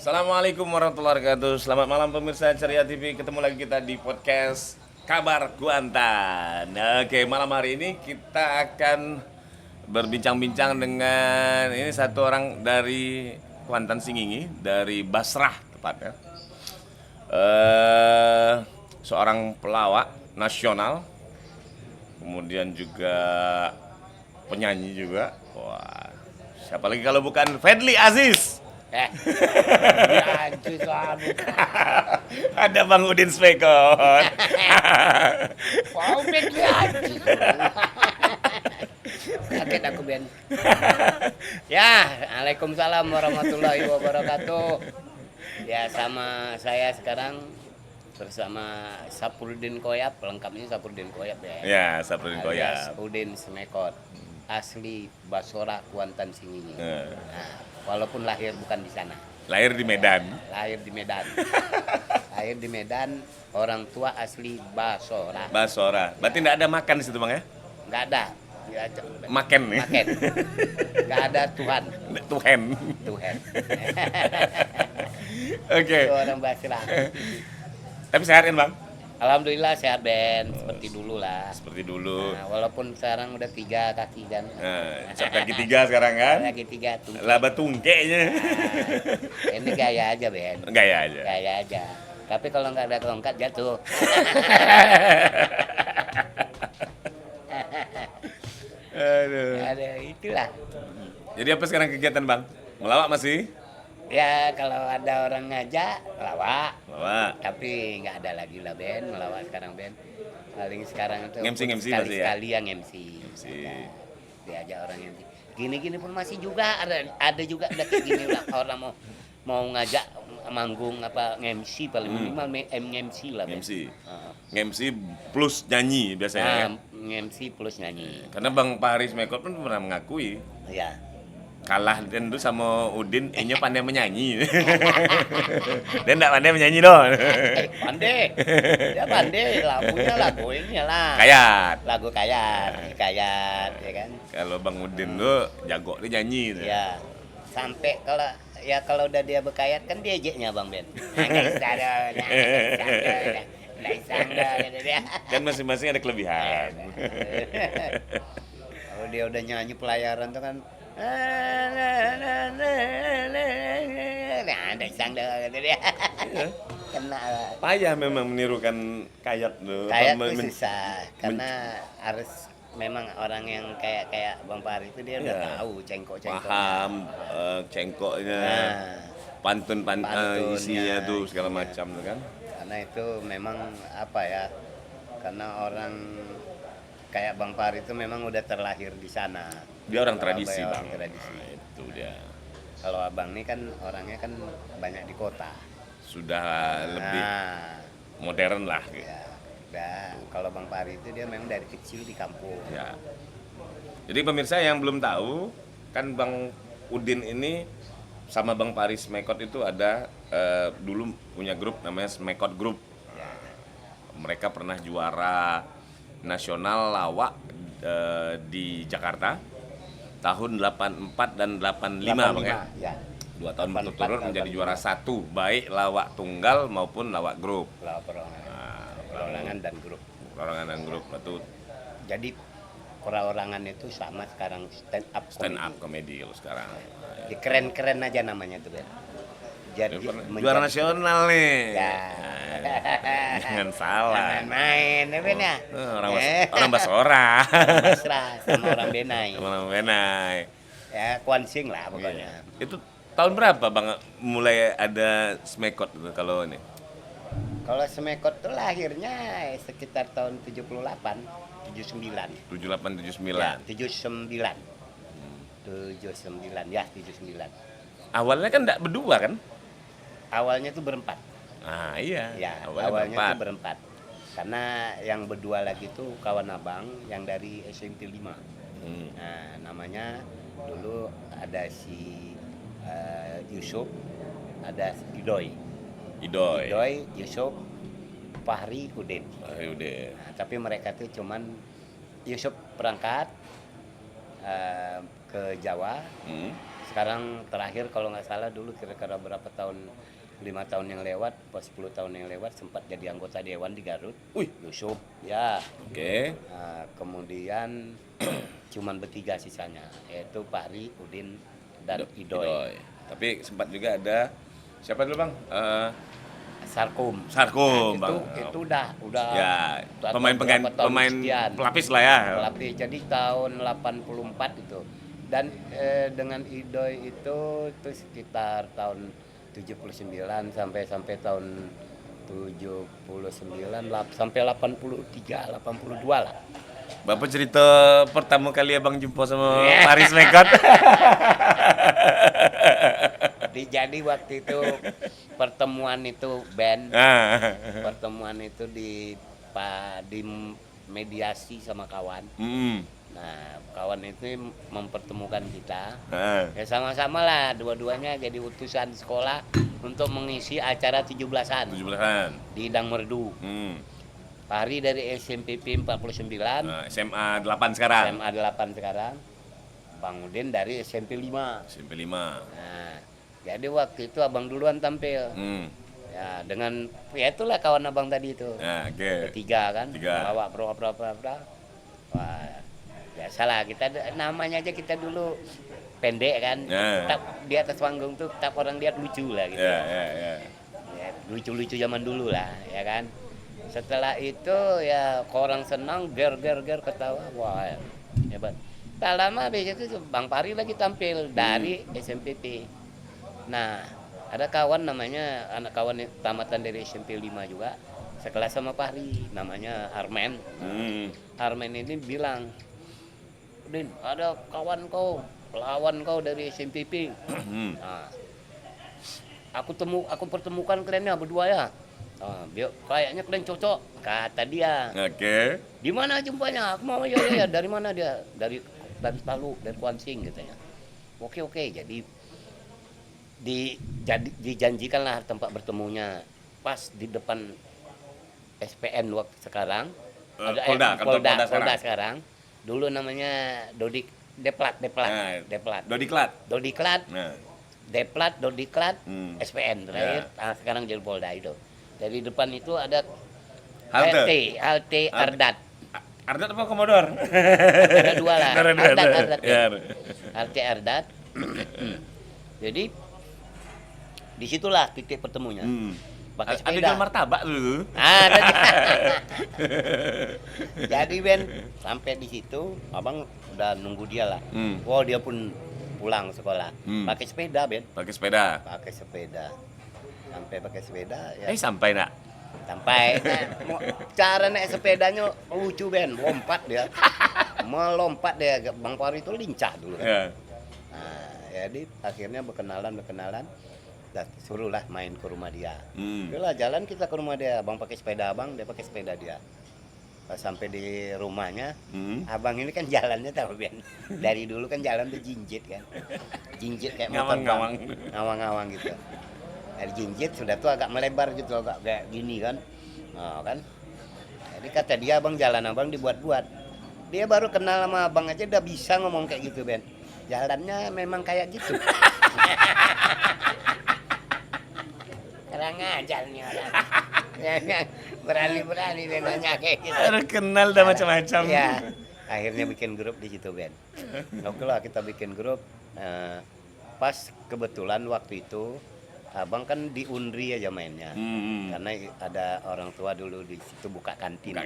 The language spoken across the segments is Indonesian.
Assalamualaikum warahmatullahi wabarakatuh. Selamat malam pemirsa Ceria TV. Ketemu lagi kita di podcast Kabar Kuantan. Oke, malam hari ini kita akan berbincang-bincang dengan ini satu orang dari Kuantan Singingi, dari Basrah tepatnya. Seorang pelawak nasional, kemudian juga penyanyi juga. Wah, siapa lagi kalau bukan Fadly Aziz? Ya, itu kamu. Ada Bang Udin Spekon. Wow, ya. Kaget aku, Ben. Ya, Waalaikumsalam warahmatullahi wabarakatuh. Ya, sama saya sekarang bersama Sapruddin Koyap, lengkapnya Sapruddin Koyap ya. Ya, Sapruddin Alias Koyap. Udin Smekot, asli Basora Kuantan Singingi. Eh, Nah, walaupun lahir bukan di sana. lahir di Medan. Lahir di Medan. Lahir di Medan, orang tua asli Basora. Basora. Berarti enggak ada makan di situ, Bang ya? Nggak ada. Ya, Makan nih. Makan. Nggak ada Tuhan. Tuhan. Tuhan. Oke. Itu orang Basra. Tapi sehat kan, Bang? Alhamdulillah sehat, Ben, seperti dulu lah. Seperti dulu. Nah, walaupun sekarang udah 3 kaki kan. Cap kaki 3 sekarang kan? Lagi 3 tuh. Laba tungkeknya. Ini gaya aja, Ben. Gaya aja. Gaya aja. Tapi kalau nggak ada tongkat jatuh. Aduh. Ada itulah. Jadi apa sekarang kegiatan, Bang? Melawak masih? Ya kalau ada orang ngajak lawak, Melawak. tapi nggak ada lagi lah, Ben, melawak sekarang, Ben. Paling sekarang itu MC masih ya? sekali-sekali yang MC. MC. Ada. Diajak orang MC. Gini-gini pun masih juga ada juga udah kayak gini lah, orang mau ngajak manggung apa MC paling minimal MC lah, Ben. MC. Ah. MC plus nyanyi biasanya kan? MC plus nyanyi. Karena Bang Paris Mekot pun pernah mengakui Ya. kalah dan itu sama Udin, Enyo pandai menyanyi. Dia enggak pandai menyanyi dong. Pandai. Dia pandai lagu ini lah. Kayat. Lagu kayat, ya kan. Kalau Bang Udin tuh jago dia nyanyi tuh. Ya, sampai kalau udah dia berkayat kan diejeknya Bang Ben. Kan masing-masing ada kelebihan. Kalau dia udah nyanyi pelayaran tuh kan ada sangda gitu dia. Kena Payah memang menirukan Kayat tuh. kayak Apa, tuh susah karena harus memang orang yang kayak Bang Pari itu dia udah Iya. tahu cengkok-cengkok. paham cengkoknya, Nah, pantun pantunnya, isinya tuh segala isinya. macam tuh kan. Karena itu memang apa ya? Karena orang kayak Bang Pari itu memang udah terlahir di sana. Dia orang Kalau tradisi, Abang Bang. ya, tradisi. Nah, itu dia. Kalau Abang ini kan orangnya kan banyak di kota. Sudah lebih Nah, modern lah gitu. ya, udah. Kalau Bang Pari itu dia memang dari kecil di kampung. Ya. Jadi pemirsa yang belum tahu, kan Bang Udin ini sama Bang Paris Mekot itu ada dulu punya grup namanya Smekot Group. Mereka pernah juara nasional lawak di Jakarta tahun 84 dan 85 Bang ya. Ya. 2 tahun 84, berturut-turut menjadi juara 1 baik lawak tunggal maupun lawak grup. Lawan perorangan. Nah, Perorangan dan grup. perorangan dan grup itu Jadi perorangan itu sama sekarang stand up komedi kalau sekarang. Di keren-keren aja namanya tuh, Ben. Jadi Juara nasional nih. Ya. Jangan salah. Jangan main, ya Ben ya. Orang Basora. Basrah sama orang Benai. Orang Benai. Ya, kuansing lah pokoknya. Itu tahun berapa Bang mulai ada Smekot itu kalau ini? Kalau Semekot tuh lahirnya sekitar tahun 78, 79. 78 79. Ya, 79. 79 ya, 79. Awalnya kan enggak berdua kan? Awalnya tuh berempat. Ah iya. Ya, awalnya tuh berempat. Karena yang berdua lagi tuh kawan abang yang dari SMP 5. Nah, namanya dulu ada si Yusuf, ada Idoy, Yusuf, Fahri, Udin. Udah. Nah, tapi mereka tuh cuman Yusuf berangkat ke Jawa, sekarang terakhir kalau nggak salah dulu kira-kira berapa tahun, 5 tahun yang lewat, pas 10 tahun yang lewat sempat jadi anggota dewan di Garut. Wih, Yusuf, ya. oke. Nah, kemudian cuman bertiga sisanya, yaitu Fahri, Udin, dan Idoy. Tapi sempat juga ada siapa dulu bang? Sarkum. Sarkum, Nah, Bang. itu udah Ya, pemain berapa tahun pemain sekian. pelapis lah ya. Pelapis. Jadi tahun 84 itu. Dan dengan Idoy itu sekitar tahun 79 sampai tahun 79 sampai 83 82 lah. Bapak cerita pertama kali abang jumpa sama Paris Mekot. Jadi waktu itu pertemuan itu band, Ah. pertemuan itu di mediasi sama kawan. Nah, kawan itu mempertemukan kita. Ya sama-sama lah, dua-duanya jadi utusan sekolah untuk mengisi acara 17-an 17-an. di Idang Merdu. Fahri dari SMPP 49, Nah, SMA 8 sekarang. SMA 8 sekarang. Bang Udin dari SMP 5. SMP 5. Nah, jadi waktu itu abang duluan tampil. Ya, dengan ya itulah kawan abang tadi itu. Nah, oke. Bertiga kan, Tiga. bawa bro. Wah, biasalah kita namanya aja kita dulu pendek kan. Ya. Tetap di atas panggung tuh tetap orang lihat lucu lah gitu. Ya. Ya, lucu-lucu zaman dulu lah, ya kan. Setelah itu ya orang senang ger ketawa, wah hebat. Tak lama habis itu Bang Pari lagi tampil dari SMPP. Nah, ada kawan namanya, anak kawan tamatan dari SMP 5 juga, sekelas sama Fahri, namanya Armen. Armen ini bilang, Din, ada kawan kau, lawan kau dari SMPP. Nah, aku pertemukan kalian berdua ya. Kayaknya kalian cocok, kata dia. Oke. Di mana jumpanya? Aku mau ya. Dari mana dia? Dari Palu, dari Kuansing katanya. Oke. Jadi dijanjikanlah tempat bertemunya pas di depan SPN waktu sekarang. Polda sekarang. Dulu namanya Deplat. Nah, Dodiklat. Nah. Dodiklat, SPN terakhir. Ya. Sekarang jadi Polda itu. Dari depan itu ada Halte. Ardat. Ardat apa Komodor? Ada dua lah. Ardat. Ya. Halte Ardat. Jadi disitulah titik pertemunya. Pakai Ada sepeda. jual martabak dulu. Ada. Jadi Ben sampai di situ, abang udah nunggu dia lah. Wow, dia pun pulang sekolah. Pakai sepeda Ben. Pakai sepeda. Sampai pakai sepeda ya. Sampai nak. Sampai cara naik sepedanya lucu Ben, melompat dia. Bang Pari itu lincah dulu kan. Ya. Nah, jadi akhirnya berkenalan, dan suruhlah main ke rumah dia. Itulah jalan kita ke rumah dia, abang pakai sepeda abang, dia pakai sepeda dia. Pas sampai di rumahnya, abang ini kan jalannya tahu Ben. Dari dulu kan jalan tuh jinjit kan, jinjit kayak motor ngawang gitu. Dari jinjit sudah tuh agak melebar gitu, agak kayak gini kan. Nah, kan. Jadi kata dia abang jalan abang dibuat-buat. Dia baru kenal sama abang aja udah bisa ngomong kayak gitu Ben. Jalannya memang kayak gitu. Kurang ajar nih orang. Berani Ben nanya kayak gitu. Baru kenal dah macam-macam. Ya. Akhirnya bikin grup di situ Ben. Oke lah kita bikin grup. Pas kebetulan waktu itu abang kan di Unri aja mainnya, karena ada orang tua dulu di situ buka kantin.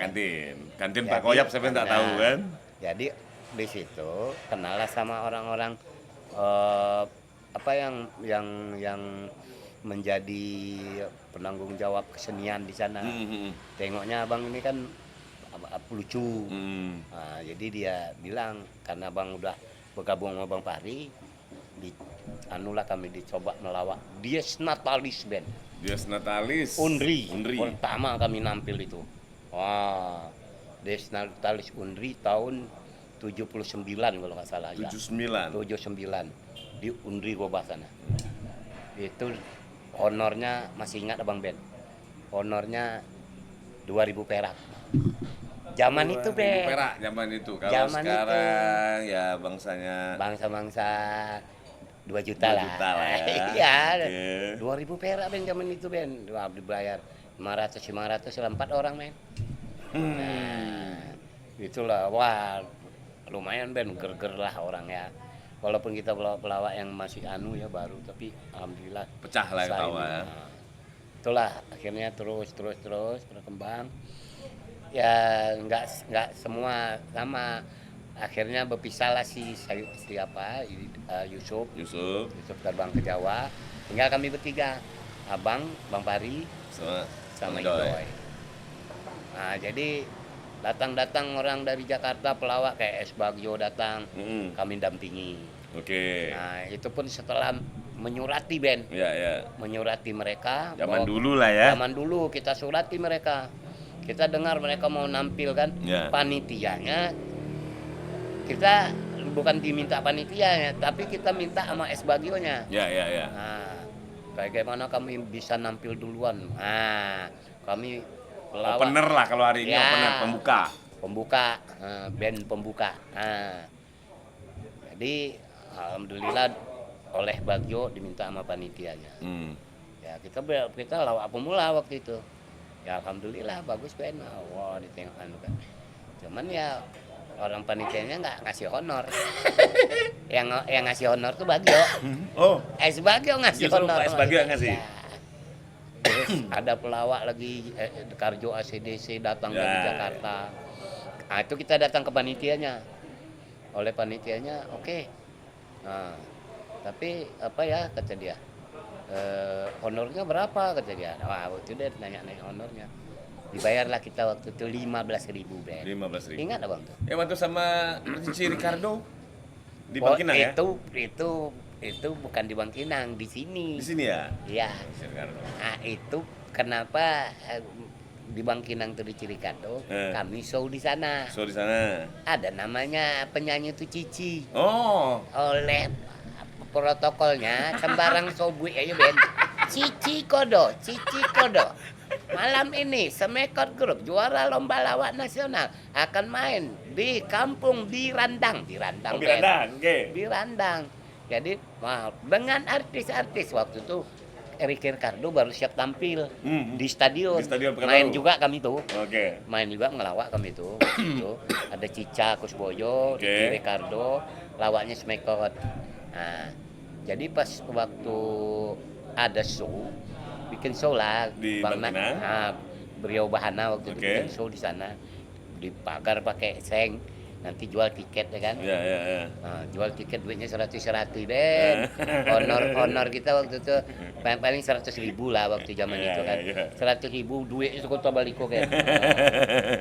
Kantin Pak Koyap siapa yang tak tahu kan? Jadi di situ kenal sama orang-orang yang menjadi penanggung jawab kesenian di sana. Tengoknya abang ini kan lucu. Nah, jadi dia bilang karena abang udah bergabung sama Bang Fahri, kami dicoba melawak Dies Natalis Ben. Dies Natalis. Unri. Pertama kami nampil itu. Wah, Dies Natalis Unri tahun 79 kalau nggak salah. 79 di Unri Goba sana. Itu honornya masih ingat abang Ben. Honornya 2.000 perak. Zaman itu Ben. Perak zaman itu. Kalau sekarang ya bangsa 2 juta 2 lah. juta lah ya. Iya. Oke. 2.000 perak Ben zaman itu Ben. Wah, dibayar 500 lah 4 orang men. Nah, itulah wah lumayan Ben, gerger lah orang ya. Walaupun kita pelawak yang masih anu ya baru, tapi alhamdulillah Pecah lah bisa ketawa ini. ya. Nah, itulah akhirnya terus berkembang. Ya nggak semua sama. Akhirnya berpisahlah Yusuf Yusuf terbang ke Jawa. Tinggal kami bertiga, Abang, Bang Pari, sama Idoy. Idoy. Nah, jadi datang orang dari Jakarta pelawak kayak S Bagio datang, kami dampingi. Oke. Nah, itu pun setelah menyurati Ben, Ya. menyurati mereka. Zaman bahwa- dulu lah ya. Zaman dulu kita surati mereka. Kita dengar mereka mau nampil kan, Ya. panitianya kita bukan diminta panitianya, tapi kita minta sama S Bagionya. Ya. Nah, bagaimana kami bisa nampil duluan? Nah, kami pelawak Opener lah kalau hari ini, Ya. opener pembuka. band pembuka. Nah, jadi alhamdulillah oleh Bagio diminta sama panitianya. Ya kita lawak pemula waktu itu. Ya alhamdulillah bagus band. Wah ditengok anu kan. Cuman ya orang panitianya nggak ngasih honor. yang ngasih honor tuh Bagio. Oh, S Bagio ngasih Justru honor. Pak S Bagio yang ngasih? Ya. Terus ada pelawak lagi Karjo ACDC datang Ya. dari Jakarta. Nah itu kita datang ke panitianya. Oleh panitianya oke. Nah, tapi apa ya kata dia, honornya berapa kata dia. Wah waktu itu dia nanya honornya. Dibayarlah kita waktu itu 15.000 Ben. 15.000. Ingat abang tuh? Waktu sama Cici Ricardo di Bangkinang ya? Itu bukan di Bangkinang, di sini. Di sini ya? Iya. Cici Ricardo. Nah itu kenapa di Bangkinang tuh di Cirikado, kami show di sana. So di sana. Ada namanya penyanyi itu Cici. Oh, Oleh protokolnya sembarang sobui aja Ben. Cici Kodo. Malam ini Semekot Group juara lomba lawak nasional akan main di kampung di Randang. Di Randang. oh Ben. Randang, oke. Di Randang. Jadi dengan artis-artis waktu itu Ricky Ricardo baru siap tampil di stadion. Di stadion Pekanbaru. Main juga kami tuh. Oke. Main juga ngelawak kami tuh. Itu ada Cica Kusboyo, Oke. Ricky Ricardo, lawaknya Smekot. Nah, jadi pas waktu ada show, bikin show lah Di Bang Bangkinang? Beliau Bahana waktu itu Oke. bikin show di sana. Dipagar pakai seng, nanti jual tiket ya kan. Ya. Nah, jual tiket duitnya 100 Ben. Honor kita waktu itu paling 100.000 lah waktu zaman Iya, itu kan. iya. 100.000 duit itu kota Baliko kan.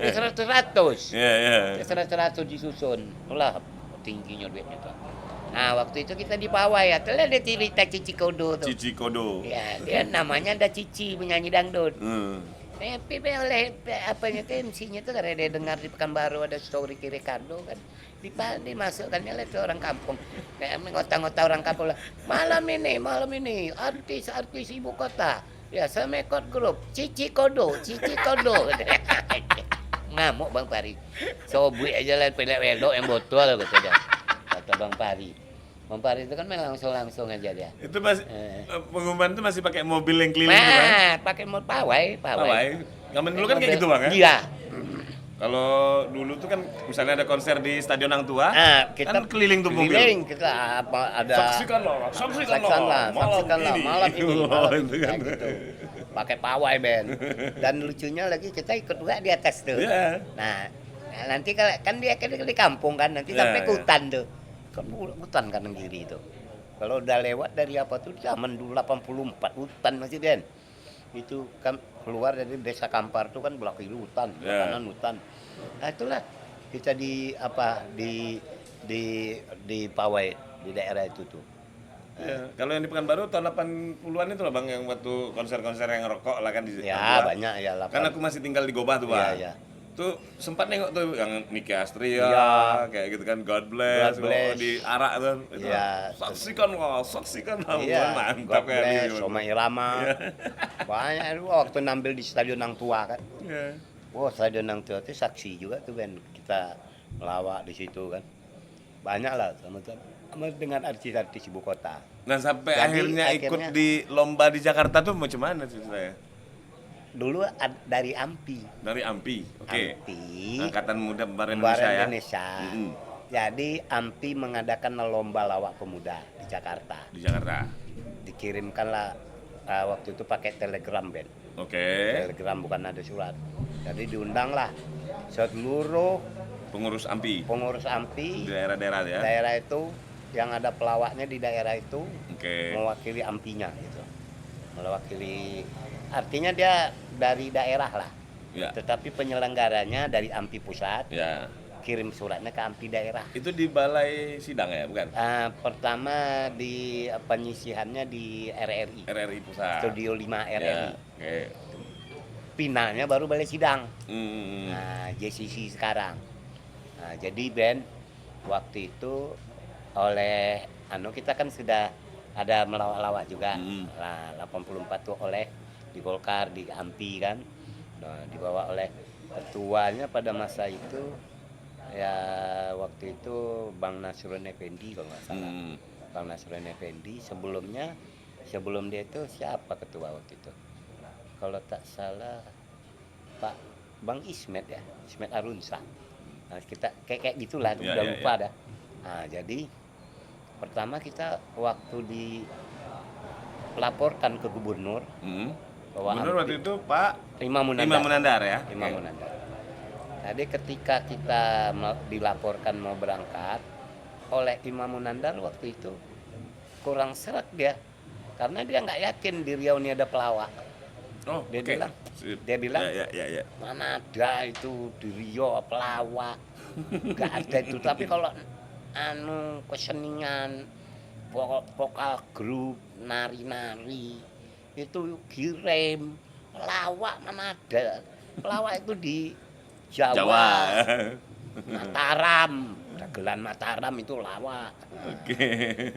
100. Ya. 100 disusun. Lah tingginya duitnya tuh. Nah, waktu itu kita di Pawai ya. Tuh ada cerita Cici Kodo tuh. Cici Kodo. Ya, dia namanya ada Cici penyanyi dangdut. Hmm. Tapi oleh apanya tuh MC-nya tuh karena dia dengar di Pekanbaru ada story Ricky Ricardo kan dimasukkannya lah tuh orang kampung kayak ngota-ngota orang kampung lah malam ini artis ibu kota ya Semekot Group Cici Kodo ngamuk Bang Pari sobui aja lah pelek wedok yang botol kata Bang Pari itu kan main langsung aja dia. Itu masih pengumuman itu masih pakai mobil yang keliling tuh kan? Nah, pakai pawai. Zaman dulu kan kayak gitu Bang ya? Iya. Kalau dulu tuh kan misalnya ada konser di Stadion Hang Tua, Nah, kita kan keliling tuh mobil. kita ada Saksikanlah malam ini. Gitu. Kan. Pakai pawai Ben. Dan lucunya lagi kita ikut juga di atas tuh. Iya. Nah, nanti kan dia di kampung kan nanti Iya, sampai ke iya. hutan tuh. Kan hutan kanan kiri itu. Kalau udah lewat dari apa tuh zaman dulu 84 hutan masih Den. Itu kan keluar dari desa Kampar tuh kan belah kiri hutan, belah Ya. kanan hutan. Nah itulah kita di Pawai di daerah itu tuh. Ya, kalau yang di Pekanbaru tahun 80-an itu loh Bang yang waktu konser-konser yang rokok lah kan di Ya Hang Tua. banyak ya lah. Kan aku masih tinggal di Gobah tuh Bang. Iya. Tuh sempat nengok tuh yang Nicky Astria Iya. kayak gitu kan God Bless, God Bless. di Arak tuh. Itu Iya. saksikan Iya, mantap God kan Bless, Roma Irama. Iya. Banyak itu waktu nampil di Stadion Hang Tua kan. Iya. Wah, Stadion Hang Tua itu saksi juga tuh Ben. Kita melawak di situ kan. Banyak lah sama-sama. dengan artis-artis ibu kota. Dan sampai Jadi, akhirnya ikut akhirnya- di lomba di Jakarta tuh macam mana ceritanya? Dulu dari AMPI. Dari AMPI, oke. AMPI, Angkatan Muda Pembaraan Pembaraan Indonesia ya. Indonesia. Mm-mm. Jadi AMPI mengadakan lomba lawak pemuda di Jakarta. Di Jakarta. Dikirimkanlah waktu itu pakai telegram, Ben. Oke. Telegram, bukan ada surat. Jadi diundanglah seluruh Pengurus AMPI pengurus di AMPI daerah-daerah ya. daerah itu, yang ada pelawaknya di daerah itu, Oke. mewakili AMPI-nya gitu. Mewakili, artinya dia dari daerah lah. Ya. Tetapi penyelenggaranya dari AMPI pusat, Ya. kirim suratnya ke AMPI daerah. Itu di balai sidang ya, bukan? Pertama di penyisihannya di RRI, RRI Pusat. Studio 5 Ya. RRI. Oke. Finalnya baru balai sidang. Hmm. Nah, JCC sekarang. Nah, jadi Ben, waktu itu oleh kita kan sudah ada melawak-lawak juga. Nah, 84 tuh oleh di Golkar, di AMPI kan. Nah, dibawa oleh ketuanya pada masa itu ya, waktu itu Bang Nasrun Effendi kalau nggak salah. Bang Nasrun Effendi. Sebelum dia itu siapa ketua waktu itu? Kalau tak salah Pak Bang Ismet ya, Ismet Arunsa. Nah, kita kayak gitulah, Ya, udah ya, lupa ya. dah. Nah, jadi pertama kita waktu dilaporkan ke gubernur bahwa Gubernur waktu itu Pak Imam Munandar. Imam Munandar ya. Imam Oke. Munandar. Jadi ketika kita dilaporkan mau berangkat oleh Imam Munandar waktu itu kurang seret dia, karena dia nggak yakin di Riau ini ada pelawak. Oh, Dia oke. bilang, Sip. dia bilang, ya. mana ada itu di Riau pelawak, nggak ada itu. Tapi kalau kesenian vokal grup, nari-nari itu kirim, pelawak mana ada. Pelawak itu di Jawa. Mataram, dagelan Mataram itu lawak. Oke.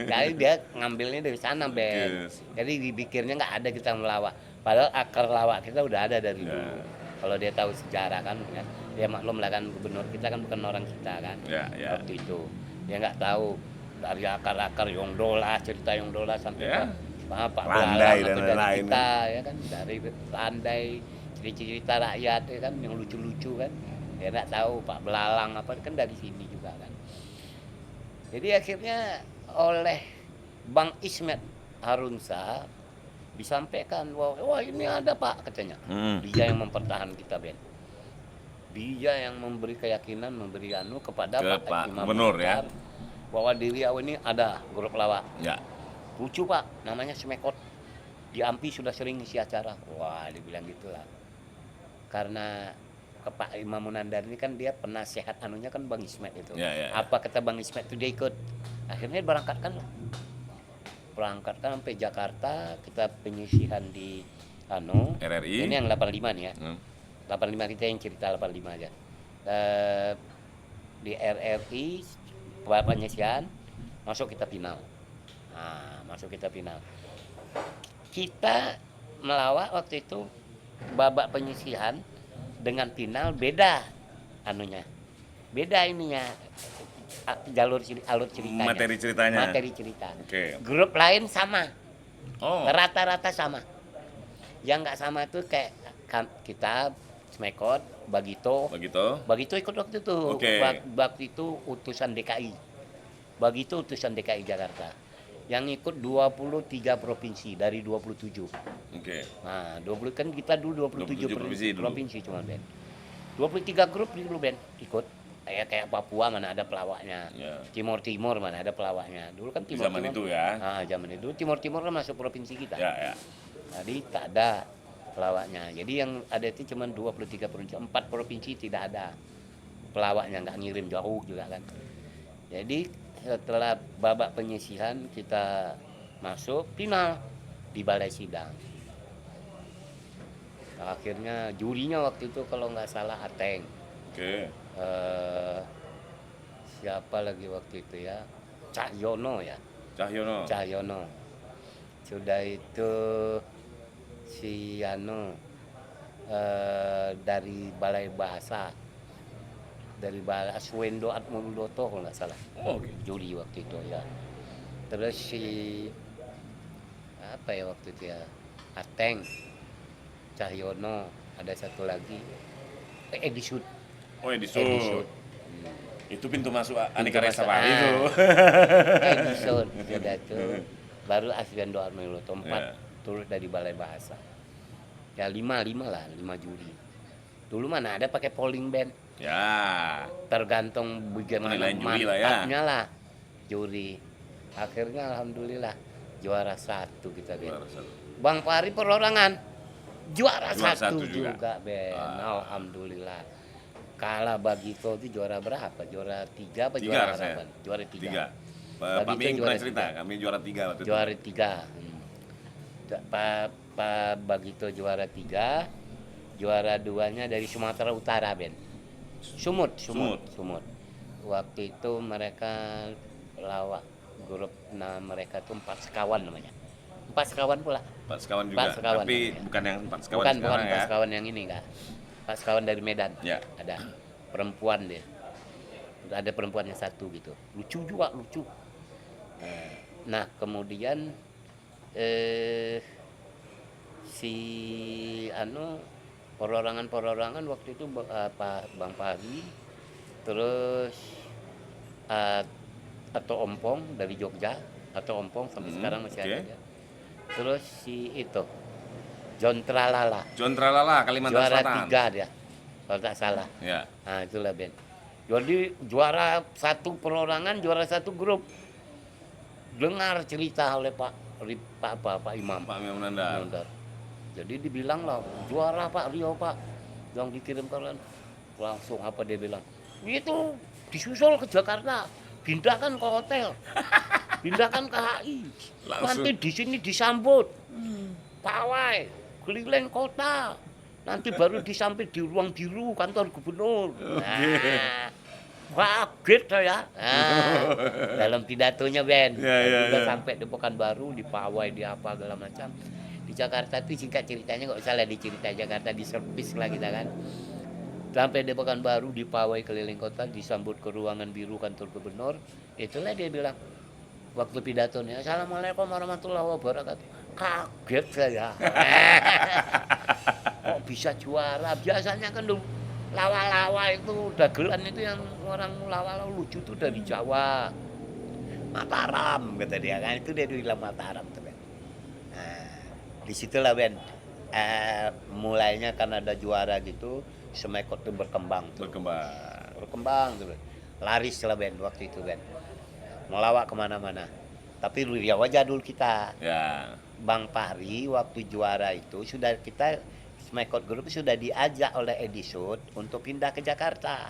Jadi dia ngambilnya dari sana, Ben. Oke. Jadi dipikirnya nggak ada kita melawak. Padahal akar lawak kita udah ada dari Ya. dulu. Kalau dia tahu sejarah kan, ya, dia maklum lah kan, gubernur kita kan bukan orang kita kan. Ya. Waktu itu dia nggak tahu dari akar-akar Yongdola, cerita Yongdola sampai Ya. Pak Landai Belalang dan atau dari lain-lain. kita ya kan, dari Landai, cerita rakyat ya kan, yang lucu-lucu kan. Dia nggak tahu Pak Belalang apa kan dari sini juga kan. Jadi akhirnya oleh Bang Ismet Harunsa disampaikan bahwa wah ini ada Pak katanya. Dia yang mempertahankan kita, Ben. Dia yang memberi keyakinan, memberi kepada Ke Pak Imam Gubernur, ya. Munandar bahwa di Riau ini ada grup lawak. Ya. Lucu Pak, namanya Smekot. Di AMPI sudah sering ngisi acara. Wah, dibilang gitulah. Karena ke Pak Imam Munandar ini kan dia penasehat anunya kan Bang Ismet itu. Ya. Apa kata Bang Ismet itu dia ikut. Akhirnya berangkatkan sampai Jakarta, kita penyisihan di RRI. Ini yang 85 nih ya. 85 kita yang cerita 85 aja. Di RRI penyisihan masuk kita final. Nah, masuk kita final. Kita melawak waktu itu babak penyisihan dengan final beda anunya. Beda ininya. Alur ceritanya. Materi ceritanya. cerita. Oke. Grup lain sama. Oh. Rata-rata sama. Yang nggak sama itu kayak kita Smekot, Bagito ikut waktu itu. Oke. Waktu itu utusan DKI. Bagito utusan DKI Jakarta. Yang ikut 23 provinsi dari 27. Oke. Nah, 20 kan kita dulu 27 provinsi dulu. provinsi cuma, Ben. 23 grup dulu, Ben, ikut. Kayak Papua mana ada pelawaknya. Ya. Timur mana ada pelawaknya. Dulu kan Timur Zaman itu ya. Nah, zaman itu Timur kan masuk provinsi kita. Ya. Jadi tak ada pelawaknya. Jadi yang ada itu cuma 23 provinsi, 4 provinsi tidak ada pelawaknya, nggak ngirim jauh juga kan. Jadi setelah babak penyisihan kita masuk final di balai sidang. Nah, akhirnya jurinya waktu itu kalau nggak salah Ateng. Oke. Siapa lagi waktu itu ya? Cahyono ya. Cahyono. Sudah itu si dari Balai Bahasa, dari Balai Aswendo Atmowiloto kalau nggak salah. Oh, oke. Juri waktu itu ya. Terus si apa ya waktu itu ya, Ateng, Cahyono, ada satu lagi, Edisud. Oh, Edisud. Edisud. Itu pintu masuk Aneka Pintu Resa masuk, Pari itu. Edisud sudah tuh. Baru Aswindo Armeloto 4 Ya. turut dari Balai Bahasa. Ya 5 juri. Dulu mana ada pakai polling band. Ya. Tergantung bagaimana Penilaian juri lah ya. mantapnya lah juri. Akhirnya alhamdulillah juara 1 kita Ben. Juara satu. Bang Pari perorangan juara Juara 1 satu juga. juga Ben. Alhamdulillah. Kalah Bagito itu juara berapa? Juara 3 apa Tiga juara rasanya. harapan? Juara 3. Tiga. Bagi Pak itu Ming juara pernah cerita, tiga. kami juara 3 waktu itu. Juara 3. Pak Bagito juara 3. Juara 2-nya dari Sumatera Utara Ben. Sumut. Waktu itu mereka lawak grup, nah mereka tuh 4 sekawan namanya. 4 sekawan pula. Pak Sekawan juga, 4 sekawan tapi namanya. bukan yang Pak Sekawan Bukan sekarang 4 ya. sekawan yang ini enggak. 4 sekawan dari Medan. Ya. Ada perempuan dia. Ada perempuannya 1 gitu. Lucu juga, lucu. Nah, kemudian si perorangan waktu itu Bang Pari, terus atau Ompong dari Jogja, atau Ompong sampai sekarang masih oke. ada dia. Terus si itu John Tralala John Tralala, Kalimantan juara Selatan. 3 dia kalau tak salah. Ya. Nah itulah Ben. Jadi juara 1 perorangan, juara 1 grup. Dengar cerita oleh Pak Imam. Pak Imam Nandar. Nandar. Jadi dibilang lah juara Pak Rio Pak, yang dikirimkan langsung apa dia bilang, itu disusul ke Jakarta, pindahkan ke hotel, pindahkan ke HI, Langsung. nanti di sini disambut, pawai keliling kota, nanti baru disambut di ruang biru kantor gubernur. Nah, kaget saya. Nah, dalam pidatonya Ben, Ya. sampai di Pekanbaru, di pawai, di apa segala macam. Di Jakarta itu singkat ceritanya nggak usah lah diceritain Jakarta, di servis lah kita kan. Sampai di Pekanbaru, di pawai keliling kota, disambut ke ruangan biru kantor gubernur. Itulah dia bilang waktu pidatonya, Assalamualaikum warahmatullahi wabarakatuh. Kaget saya. Kok bisa juara? Biasanya kan dulu lawa-lawa itu dagelan itu yang orang lawa-lawa lucu tuh dari Jawa. Mataram kata dia kan, itu dia bilang Mataram tuh Ben. Nah, disitulah Ben mulainya kan ada juara gitu, Smekot tuh berkembang tuh. Berkembang tuh Ben. Laris lah Ben waktu itu Ben. Melawak kemana-mana. Tapi Riau aja dulu kita. Ya. Bang Pari waktu juara itu sudah kita Smekot Group sudah diajak oleh Edisud untuk pindah ke Jakarta.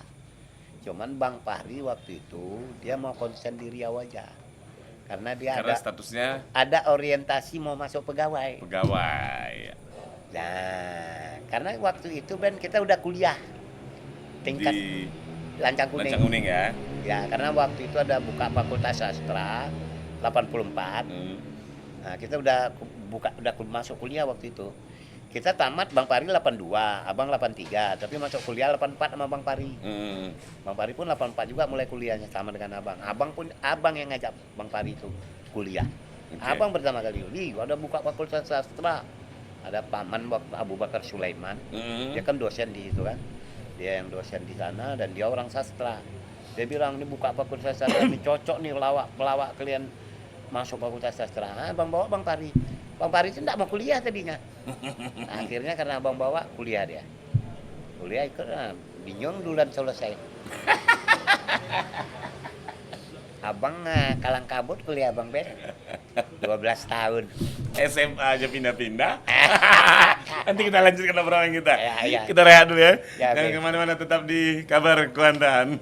Cuman Bang Pari waktu itu dia mau konsen di Riau aja. Karena dia Karena statusnya ada orientasi mau masuk pegawai. pegawai. Nah, karena waktu itu Ben kita udah kuliah tingkat Di Lancang Kuning. Lancang Kuning ya. Ya, karena waktu itu ada buka Fakultas Sastra 84. Nah, kita udah masuk kuliah waktu itu. Kita tamat Bang Pari 82, Abang 83, tapi masuk kuliah 84 sama Bang Pari. Bang Pari pun 84 juga mulai kuliahnya sama dengan Abang. Abang yang ngajak Bang Pari itu kuliah. Oke. Abang pertama kali, ada buka Fakultas Sastra. Ada paman Abu Bakar Sulaiman. Dia kan dosen di itu kan. Dia yang dosen di sana dan dia orang sastra. Dia bilang ini buka Fakultas Sastra ini cocok nih pelawak kalian masuk Fakultas Sastra. Abang bawa Bang Pari. Bang Pari itu enggak mau kuliah tadinya. Akhirnya karena Abang bawa kuliah dia. Kuliah ikut bingung duluan selesai. Abang kalang kabut kuliah Bang Ben. 12 tahun. SMA aja pindah-pindah. Nanti kita lanjutkan obrolan kita. Ya. Kita rehat dulu ya. Ya, Jangan oke. kemana-mana, tetap di Kabar Kuantan.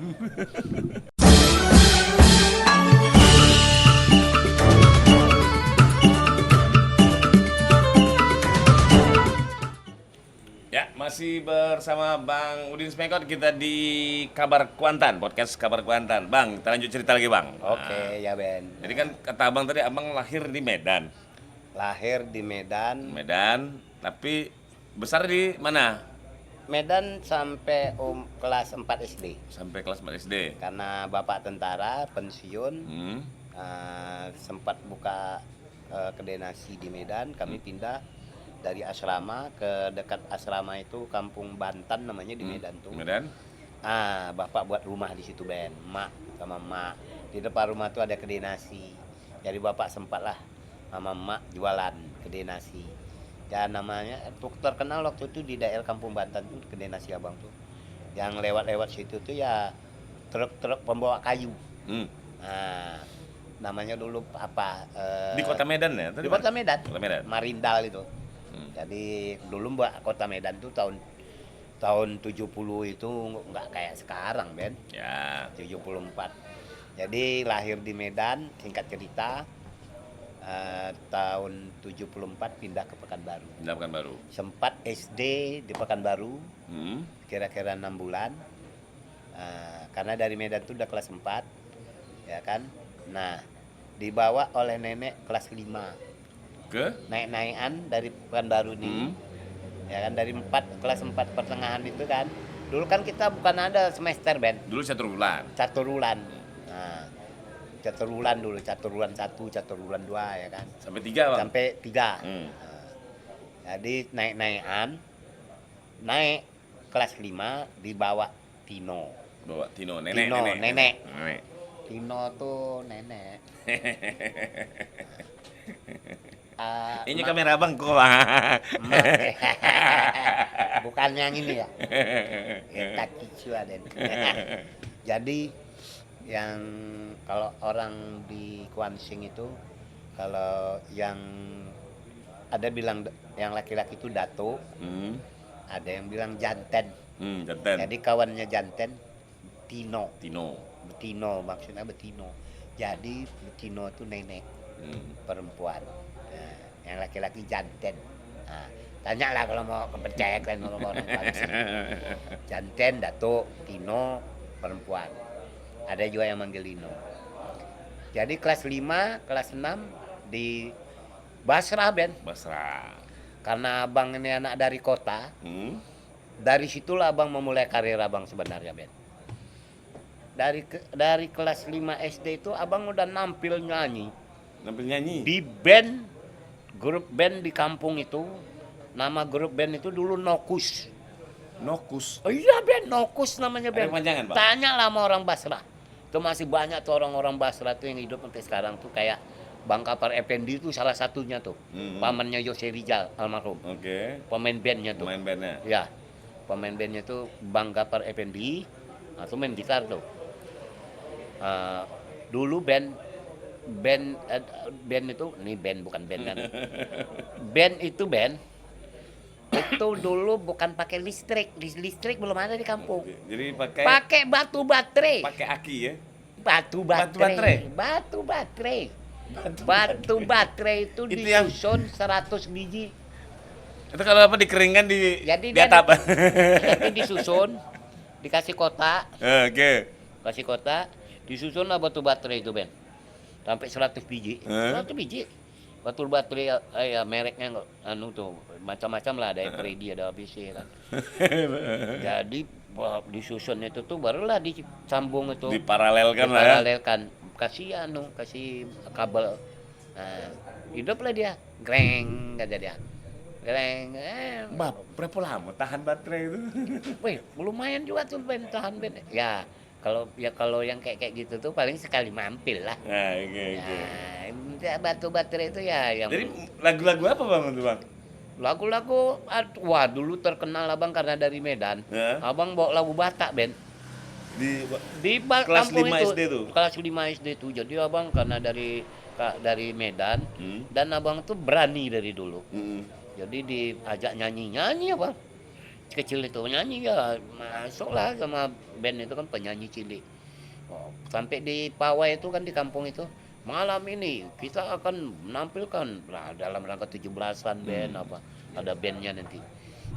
Ya, masih bersama Bang Udin Smekot, kita di Kabar Kuantan, podcast Kabar Kuantan. Bang, kita lanjut cerita lagi Bang. Oke, ya Ben. Jadi kan kata Abang tadi, Abang lahir di Medan. Lahir di Medan. Medan, tapi besar di mana? Medan sampai kelas 4 SD. Sampai kelas 4 SD. Karena bapak tentara pensiun, Hmm. sempat buka kedai nasi di Medan, kami pindah dari asrama ke dekat asrama itu Kampung Bantan namanya di Medan tuh. Medan. Bapak buat rumah di situ Ben, mak sama mak. Di depan rumah tuh ada kedai nasi. Jadi bapak sempat lah sama mak jualan kedai nasi. Ya namanya terkenal waktu itu di daerah Kampung Bantan tuh kedai nasi abang tuh. Yang lewat-lewat situ tuh ya truk-truk pembawa kayu. Nah, namanya dulu apa? Di kota Medan ya? Di kota Medan. Kota Medan. Marindal itu. Jadi dulu mbak kota Medan tuh tahun 70 itu nggak kayak sekarang Ben. Ya. 74. Jadi lahir di Medan, singkat cerita tahun 74 pindah ke Pekanbaru. Pindah Pekanbaru. Sempat SD di Pekanbaru, Hmm. kira-kira 6 bulan. Karena dari Medan tuh udah kelas 4, ya kan. Nah, dibawa oleh nenek kelas 5. Ke? Naik-naikan dari Pekanbaru nih. Ya kan dari kelas 4 pertengahan itu kan. Dulu kan kita bukan ada semester Ben, Dulu 1 bulan. caturulan. Nah, caturulan dulu, caturulan 1, caturulan 2 ya kan. Sampai 3 bang. Sampai 3. Hmm. Jadi naik-naikan, naik kelas 5 dibawa Tino. Bawa Tino, nenek. Tino, nenek. Nenek. Tino tuh nenek. Ini Ma- kamera abang kok. ma- Bukan yang ini ya. Takicu ada. Jadi yang kalau orang di Kuansing itu kalau yang ada bilang yang laki-laki itu dato, ada yang bilang janten. Jantan. Jadi kawannya janten Tino. Tino. Maksudnya Betino. Jadi Betino itu nenek perempuan. Nah, yang laki-laki janten. Nah, tanyalah kalau mau kepercayaan kalian sama orang Kuansing. Janten, dato, Tino, perempuan. Ada juga yang manggil Lino. Jadi kelas 5, kelas 6 di Basrah Ben. Basrah. Karena abang ini anak dari kota, dari situlah abang memulai karir abang sebenarnya Ben. Dari kelas 5 SD itu abang udah nampil nyanyi. Nampil nyanyi. Di band, grup band di kampung itu, nama grup band itu dulu Nokus. Nokus. Oh iya Ben, Nokus namanya Ben. Ada panjangan, Bang? Tanya lah sama orang Basrah. Itu masih banyak tuh orang-orang Basrah tuh yang hidup sampai sekarang tuh kayak Bang Kapar Effendi itu salah satunya tuh. Pamannya Yose Rizal almarhum. Oke. Pemain bandnya tuh. Pemain bandnya. Ya. Pemain bandnya tuh Bang Kapar Effendi. Nah, tuh main gitar tuh. Dulu band itu ini band bukan band kan. Band itu dulu bukan pakai listrik belum ada di kampung. Jadi Pakai batu baterai. pakai aki ya. Batu baterai? Batu baterai itu Itu yang- disusun 100 biji. Itu kalau apa dikeringkan Jadi di atap. Jadi disusun, dikasih kotak, Oke. disusun lah batu baterai itu Ben. Sampai 100 biji. 100 biji. Batu baterai ya mereknya tuh macam-macam lah, ada Eveready, ada ABC kan. Jadi disusun itu tuh barulah disambung itu. Diparalelkan lah ya. Diparalelkan. Kasih kabel. Nah, hiduplah dia. Greng kata dia. Greng. Berapa lama tahan baterai itu? Wih, lumayan juga tuh Ben tahan Ben. Ya, kalau yang kayak gitu tuh paling sekali mampir lah. Nah, oke. Ya, batu baterai itu ya yang Jadi lagu-lagu apa bang itu bang? lagu-lagu wah dulu terkenal abang karena dari Medan. Ya. Abang bawa lagu Batak Ben. Di Kelas kelas 5 SD tuh? Kelas 5 SD tuh. Jadi abang karena dari Medan dan abang tuh berani dari dulu. Jadi diajak nyanyi abang. Kecil itu nyanyi ya masuklah sama band itu kan penyanyi cilik. Sampai di Pawai itu kan di kampung itu malam ini kita akan menampilkan dalam rangka 17-an band apa ada bandnya nanti.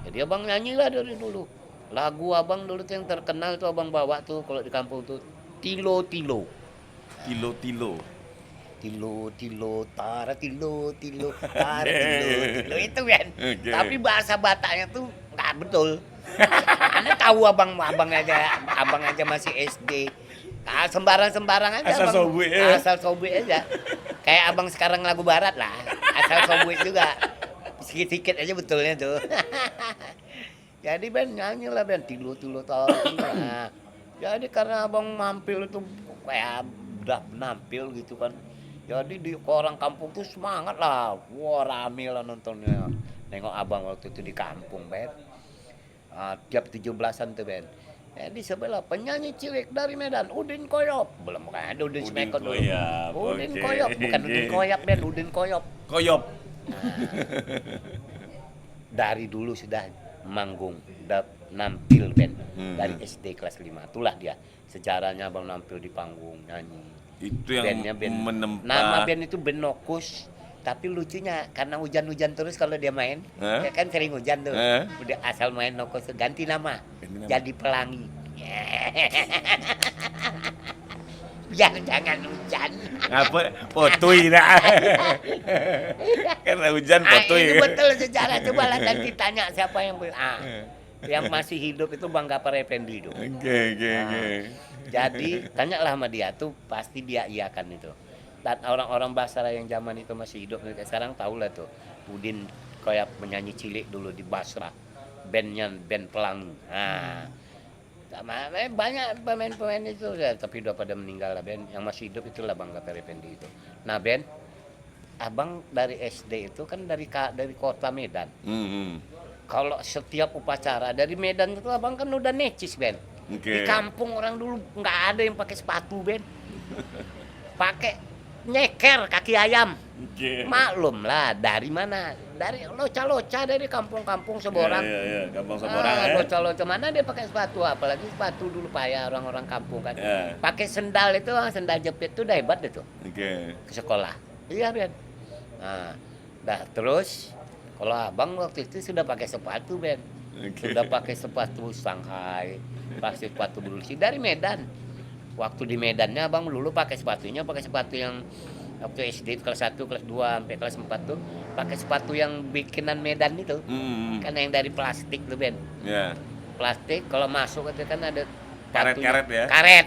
Jadi abang nyanyilah dari dulu. Lagu abang dulu tuh yang terkenal tuh abang bawa tuh kalau di kampung tuh Tilo. Tilo. Tara tilo itu kan. Okay. Tapi bahasa Bataknya tuh nggak betul. Anda tahu abang aja masih SD. Sembarang-sembarang aja. Asal Abang. sobui ya. Asal sobui aja. Kayak abang sekarang lagu barat lah. Asal sobui juga. Sikit-sikit aja betulnya tuh. Jadi Ben nyanyi lah Ben. Tilu-tilu tahu. Nah, jadi karena abang mampil itu kayak udah nampil gitu kan. Jadi di orang kampung tuh semangat lah. Wah rame lah nontonnya. Nengok abang waktu itu di kampung Ben. Tiap 17-an tuh Ben. Di sebelah penyanyi cilik dari Medan, Udin Koyop. Belum kan ada Udin Smekot dulu. Koyop, Udin oke. Koyop, bukan Udin Koyop Ben, Udin Koyop. Koyop. Dari dulu sudah manggung, udah nampil Ben. Dari SD kelas 5. Itulah dia. Sejarahnya abang nampil di panggung, nyanyi. Itu yang Bandnya band. menempa. Nama band itu band Nokus. Tapi lucunya karena hujan-hujan terus kalau dia main, ya kan sering hujan tuh. Udah asal main Nokus ganti nama. Jadi Pelangi. Biar jangan hujan. Apa? Potui dah. Karena hujan potui. Itu betul sejarah. Coba lah nanti tanya siapa yang masih hidup itu Bang Gapar Effendi itu. Oke. Jadi tanyalah sama dia tuh pasti dia iyakan itu. Dan orang-orang Basra yang zaman itu masih hidup sekarang tahu lah tuh. Udin kayak menyanyi cilik dulu di Basra. Bandnya band Pelangi. Banyak pemain-pemain itu ya, tapi udah pada meninggal lah band. Yang masih hidup itulah Bang Gapar Effendi itu. Nah band, abang dari SD itu kan dari kota Medan. Kalau setiap upacara dari Medan itu abang kan udah necis band. Di kampung orang dulu nggak ada yang pakai sepatu band. Pakai nyeker kaki ayam. Maklum lah dari mana? Dari loca-loca dari kampung-kampung Seborang. Iya, kampung Seborang. Loca-loca mana dia pakai sepatu, apalagi sepatu dulu payah orang-orang kampung kan. Pakai sendal itu, sendal jepit itu udah hebat itu. Ke sekolah. Iya, Ben. Nah, terus kalau abang waktu itu sudah pakai sepatu, Ben. Sudah pakai sepatu Shanghai, pakai sepatu berusi dari Medan. Waktu di Medannya abang dulu pakai sepatu yang waktu SD kelas 1, kelas 2 sampai kelas 4 tuh pakai sepatu yang bikinan Medan itu. Kan yang dari plastik tuh Ben. Plastik kalau masuk itu kan ada karet ya. Karet.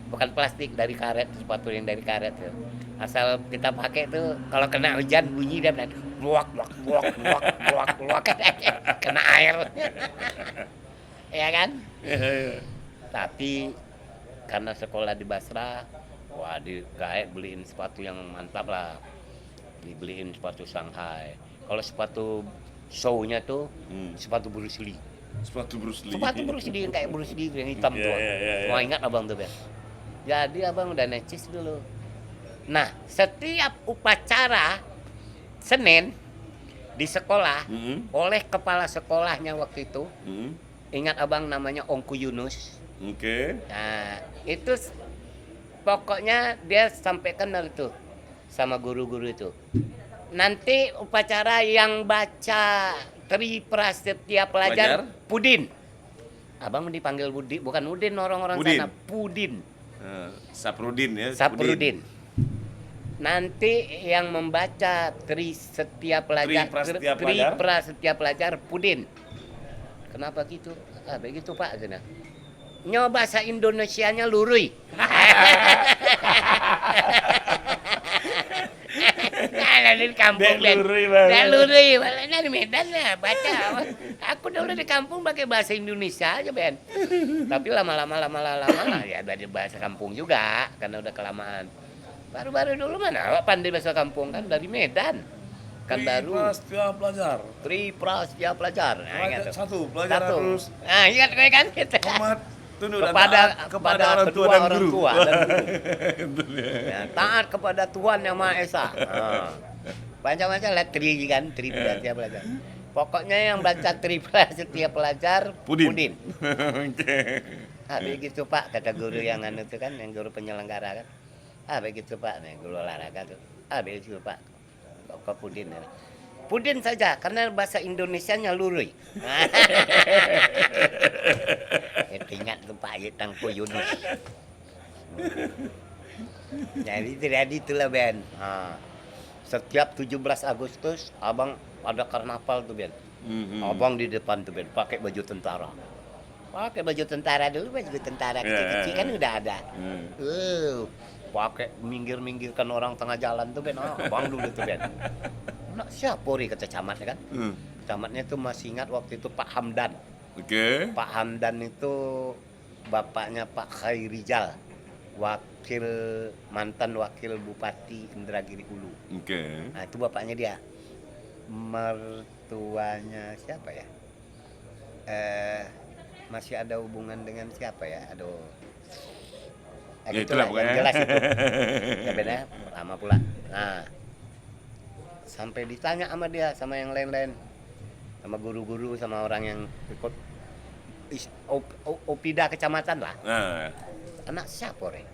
Bukan plastik, dari karet, sepatu yang dari karet tuh. Asal kita pakai tuh kalau kena hujan bunyi dia benar. Buak kena air. Ya kan? Tapi karena sekolah di Basra, wah beliin sepatu yang mantap lah. Dibeliin sepatu Shanghai. Kalau sepatu show-nya tuh sepatu Bruce Lee. Sepatu Bruce Lee yang kayak Bruce Lee yang hitam tuh. Wah ingat abang tuh Ben. Jadi abang udah necis dulu. Nah setiap upacara Senin di sekolah oleh kepala sekolahnya waktu itu, ingat abang namanya Ongku Yunus. Nah itu pokoknya dia sampaikan dari itu sama guru-guru itu. Nanti upacara yang baca Tri Prasetya Pelajar Pudin. Abang dipanggil Budi, bukan Udin orang-orang sana. Pudin. Saprudin ya. Saprudin. Nanti yang membaca Tri Prasetya Pelajar Pudin. Kenapa gitu? Begitu Pak. Nyoba bahasa Indonesianya lurui. Nah, di kampung lurui, dari Medan lah baca. Aku dulu di kampung pakai bahasa Indonesia aja Ben. Tapi lama-lama ya dari bahasa kampung juga karena udah kelamaan. Baru-baru dulu mana pandai bahasa kampung kan dari Medan. Kan baru Tri Prasetya Pelajar. Nah, ingat satu pelajaran terus. Nah, ingat gue kan gitu. Kepada orang tua dan guru. Ya, taat kepada Tuhan Yang Maha Esa. Macam-macam lah Tri Prasetya Pelajar. Pokoknya yang baca Tri Prasetya Pelajar Pudin. Begitu Pak kata guru yang itu kan, yang guru penyelenggara kan. Begitu Pak, nih guru olahraga tuh. Begitu Pak. Kok Pudin ya. Pudin saja karena bahasa Indonesianya lurui. Ingat tuh Pak Tangku Yunus. Jadi itulah Ben. Setiap 17 Agustus abang ada karnaval tuh Ben. Abang di depan tuh Ben pakai baju tentara. Pakai baju tentara dulu, baju tentara kecil-kecil kan udah ada. Pakai minggir-minggirkan orang tengah jalan tuh Ben. Abang dulu tuh Ben. Nak siapa ri kata camatnya kan? Camatnya tuh masih ingat waktu itu Pak Hamdan. Oke. Pak Hamdan itu bapaknya Pak Khairijal, mantan wakil Bupati Indragiri Hulu. Oke. Nah, itu bapaknya dia. Mertuanya siapa ya? Masih ada hubungan dengan siapa ya? Aduh. Ya, Gitulah, itulah pokoknya. yang jelas itu. Ya benar, lama pula. Nah, sampai ditanya sama dia, sama yang lain-lain, sama guru-guru, sama orang yang ikut Opida kecamatan lah. Nah, Anak siapa, Re?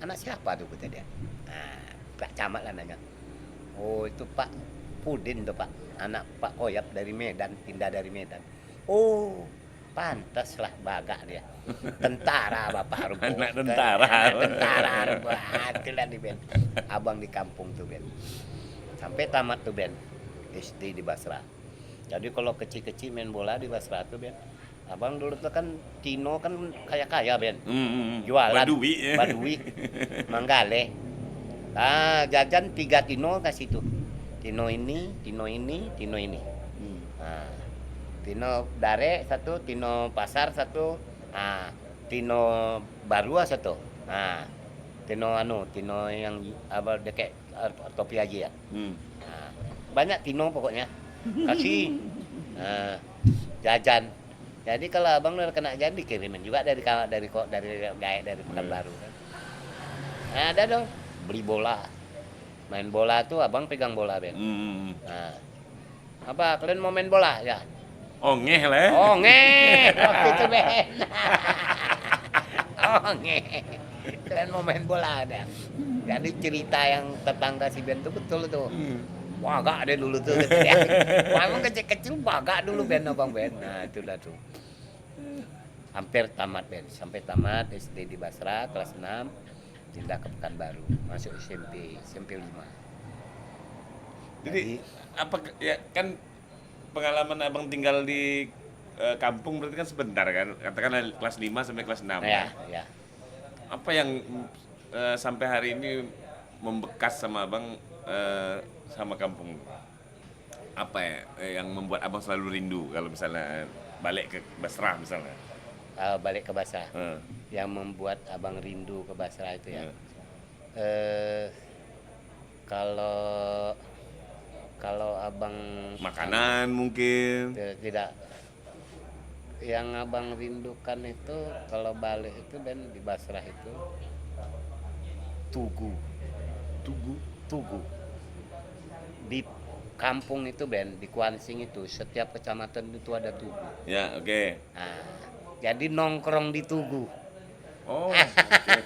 Anak siapa tuh kata dia? Nah, Pak Camat lah nanya. Oh, itu Pak Pudin tuh Pak. Anak Pak Oyap dari Medan, pindah dari Medan. Oh, pantas lah bagak dia. Tentara Bapak Rumput. Anak tentara. Anak tentara Rumput. Itulah di Ben. Abang di kampung tuh Ben. Sampai tamat tuh Ben. SD di Basra. Jadi kalau kecil-kecil main bola di Basra tuh Ben. Abang dulu tuh kan Tino kan kaya-kaya Ben. Jualan. Badui. Manggale. Nah, jajan 3 Tino kasih tuh. Tino ini. Nah, Tino Dare satu, Tino Pasar satu, Tino Barua satu. Nah, Tino yang apa dekat topi aja ya. Nah, banyak Tino pokoknya. Kasih jajan. Jadi kalau abang udah kena jajan dikirimin juga dari Pekanbaru kan. Nah, ada dong beli bola. Main bola tuh abang pegang bola Ben. Nah, apa kalian mau main bola ya? Oh ngeh lah ya. Oh ngeh waktu itu Ben. Oh ngeh. Kalian mau main bola ada. Jadi cerita yang tetangga si Ben tuh betul tuh. Bagak deh dulu tuh. Wah, emang kecil-kecil bagak dulu Ben abang Ben. Nah itulah tuh. Hampir tamat Ben. Sampai tamat SD di Basra kelas 6. Pindah ke Pekanbaru. Masuk SMP 5. Jadi apa ya kan pengalaman abang tinggal di kampung berarti kan sebentar kan, katakanlah kelas 5 sampai kelas 6 Ya, kan? ya. Apa yang sampai hari ini membekas sama abang sama kampung? Apa ya yang membuat abang selalu rindu kalau misalnya balik ke Basra misalnya? Balik ke Basra. Yang membuat abang rindu ke Basra itu ya. Kalau abang Makanan mungkin. tidak, yang abang rindukan itu kalau balik itu dan di Basrah itu tugu di kampung itu Ben, di Kuansing itu setiap kecamatan itu ada tugu. Ya, oke. Nah, jadi nongkrong di tugu. Oh, oke.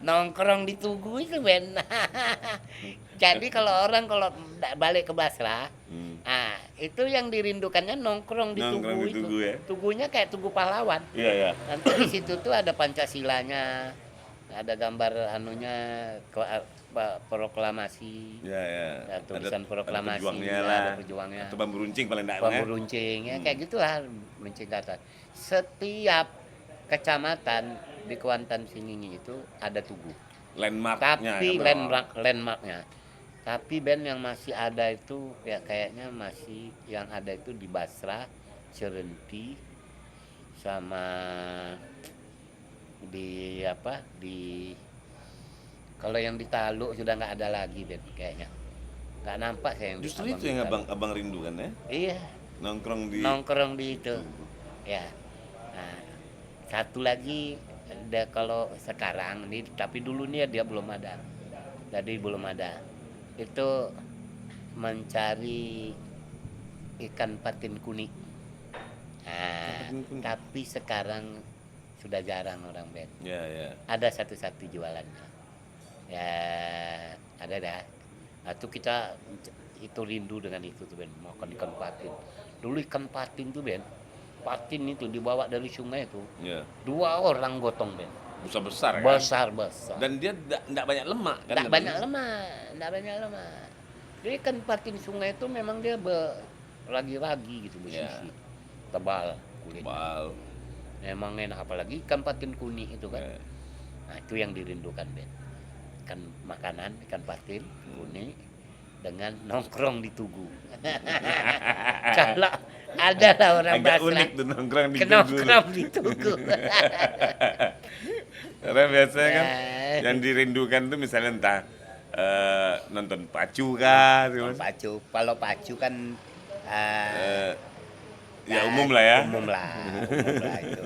Nongkrong di tugu itu Ben. Jadi kalau balik ke Basra, itu yang dirindukannya nongkrong di Nongkrong tugu di itu. tugu ya? Tugunya kayak tugu pahlawan. Iya, ya. Nanti di situ tuh ada Pancasilanya, ada gambar proklamasi. Ya, ya. Ada tulisan proklamasi, pejuangnya ya, lah. ada pejuangnya. Atau bambu runcing paling enggak Bambu runcing, ya kayak gitulah runcing kata. Setiap kecamatan di Kuantan sini itu ada tugu. landmarknya. Tapi ya, landmarknya. Tapi band yang masih ada itu ya kayaknya masih yang ada itu di Basra, Cerenti, sama di kalau yang di Taluk sudah nggak ada lagi band kayaknya. Nggak nampak saya yang di Justru Sabang itu di yang Taluk. abang rindu kan ya? Iya, nongkrong di itu. Ya. Nah, satu lagi ada kalau sekarang nih, tapi dulu nih dia belum ada. Jadi belum ada. Itu mencari ikan patin kuning. Nah, tapi sekarang sudah jarang orang Ben. Ya, ya. Ada satu-satu jualannya. Ya, ada dah. Nah, itu kita itu rindu dengan itu tuh Ben, makan ikan patin. Dulu ikan patin tuh Ben, patin itu dibawa dari sungai itu. Ya. 2 orang gotong Ben. Besar-besar kan? Besar. Dan dia enggak banyak lemak kan? Enggak banyak lemak. Jadi ikan patin sungai itu memang dia ragi-ragi gitu Ya. bersisi. Tebal, kulitnya. Wow. Memang enak, apalagi ikan patin kuning itu kan. Ya. Nah, itu yang dirindukan, Ben. Ikan makanan, ikan patin kuning dengan nongkrong di Tugu. Kalau ada lah orang Agak Basra unik tuh nongkrong di Tugu. nongkrong di Tugu. Karena biasanya kan Ya. yang dirindukan tuh misalnya entah nonton pacu kah, gitu. Kalau pacu kan Eh, ya nah, umum lah ya. umum lah itu.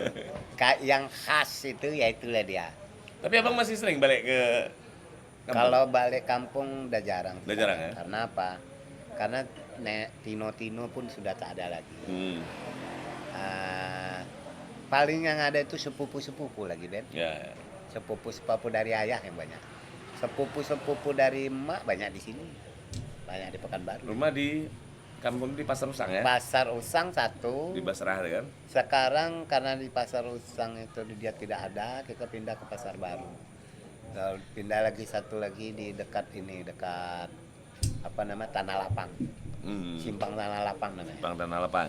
Yang khas itu ya itulah dia. Tapi abang masih sering balik ke kampung? Kalau balik kampung udah jarang. Udah jarang ya? Karena apa? Karena Tino pun sudah tak ada lagi. Paling yang ada itu sepupu-sepupu lagi, Ben. Ya. Sepupu-sepupu dari ayah yang banyak. Sepupu-sepupu dari emak banyak di sini. Banyak di Pekanbaru. Rumah di kampung di Pasar Usang ya? Pasar Usang satu. Di Basrah kan? Sekarang karena di Pasar Usang itu dia tidak ada, kita pindah ke Pasar Baru. Lalu pindah lagi satu lagi di dekat apa namanya, Tanah Lapang. Simpang Tanah Lapang namanya. Simpang Tanah Lapang.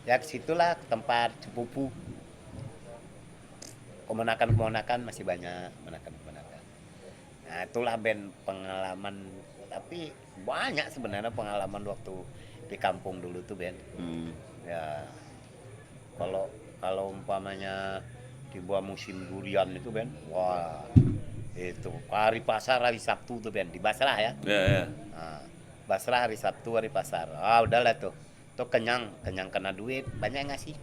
Ya disitulah tempat sepupu. Kemenakan masih banyak, kemenakan. Nah itulah Ben pengalaman, tapi banyak sebenarnya pengalaman waktu di kampung dulu tuh Ben. Ya kalau umpamanya di bawah musim durian itu Ben, wah itu hari pasar hari Sabtu tuh Ben di Basrah ya. Ya. Nah, Basrah hari Sabtu hari pasar. Udahlah tuh kenyang kena duit, banyak yang ngasih.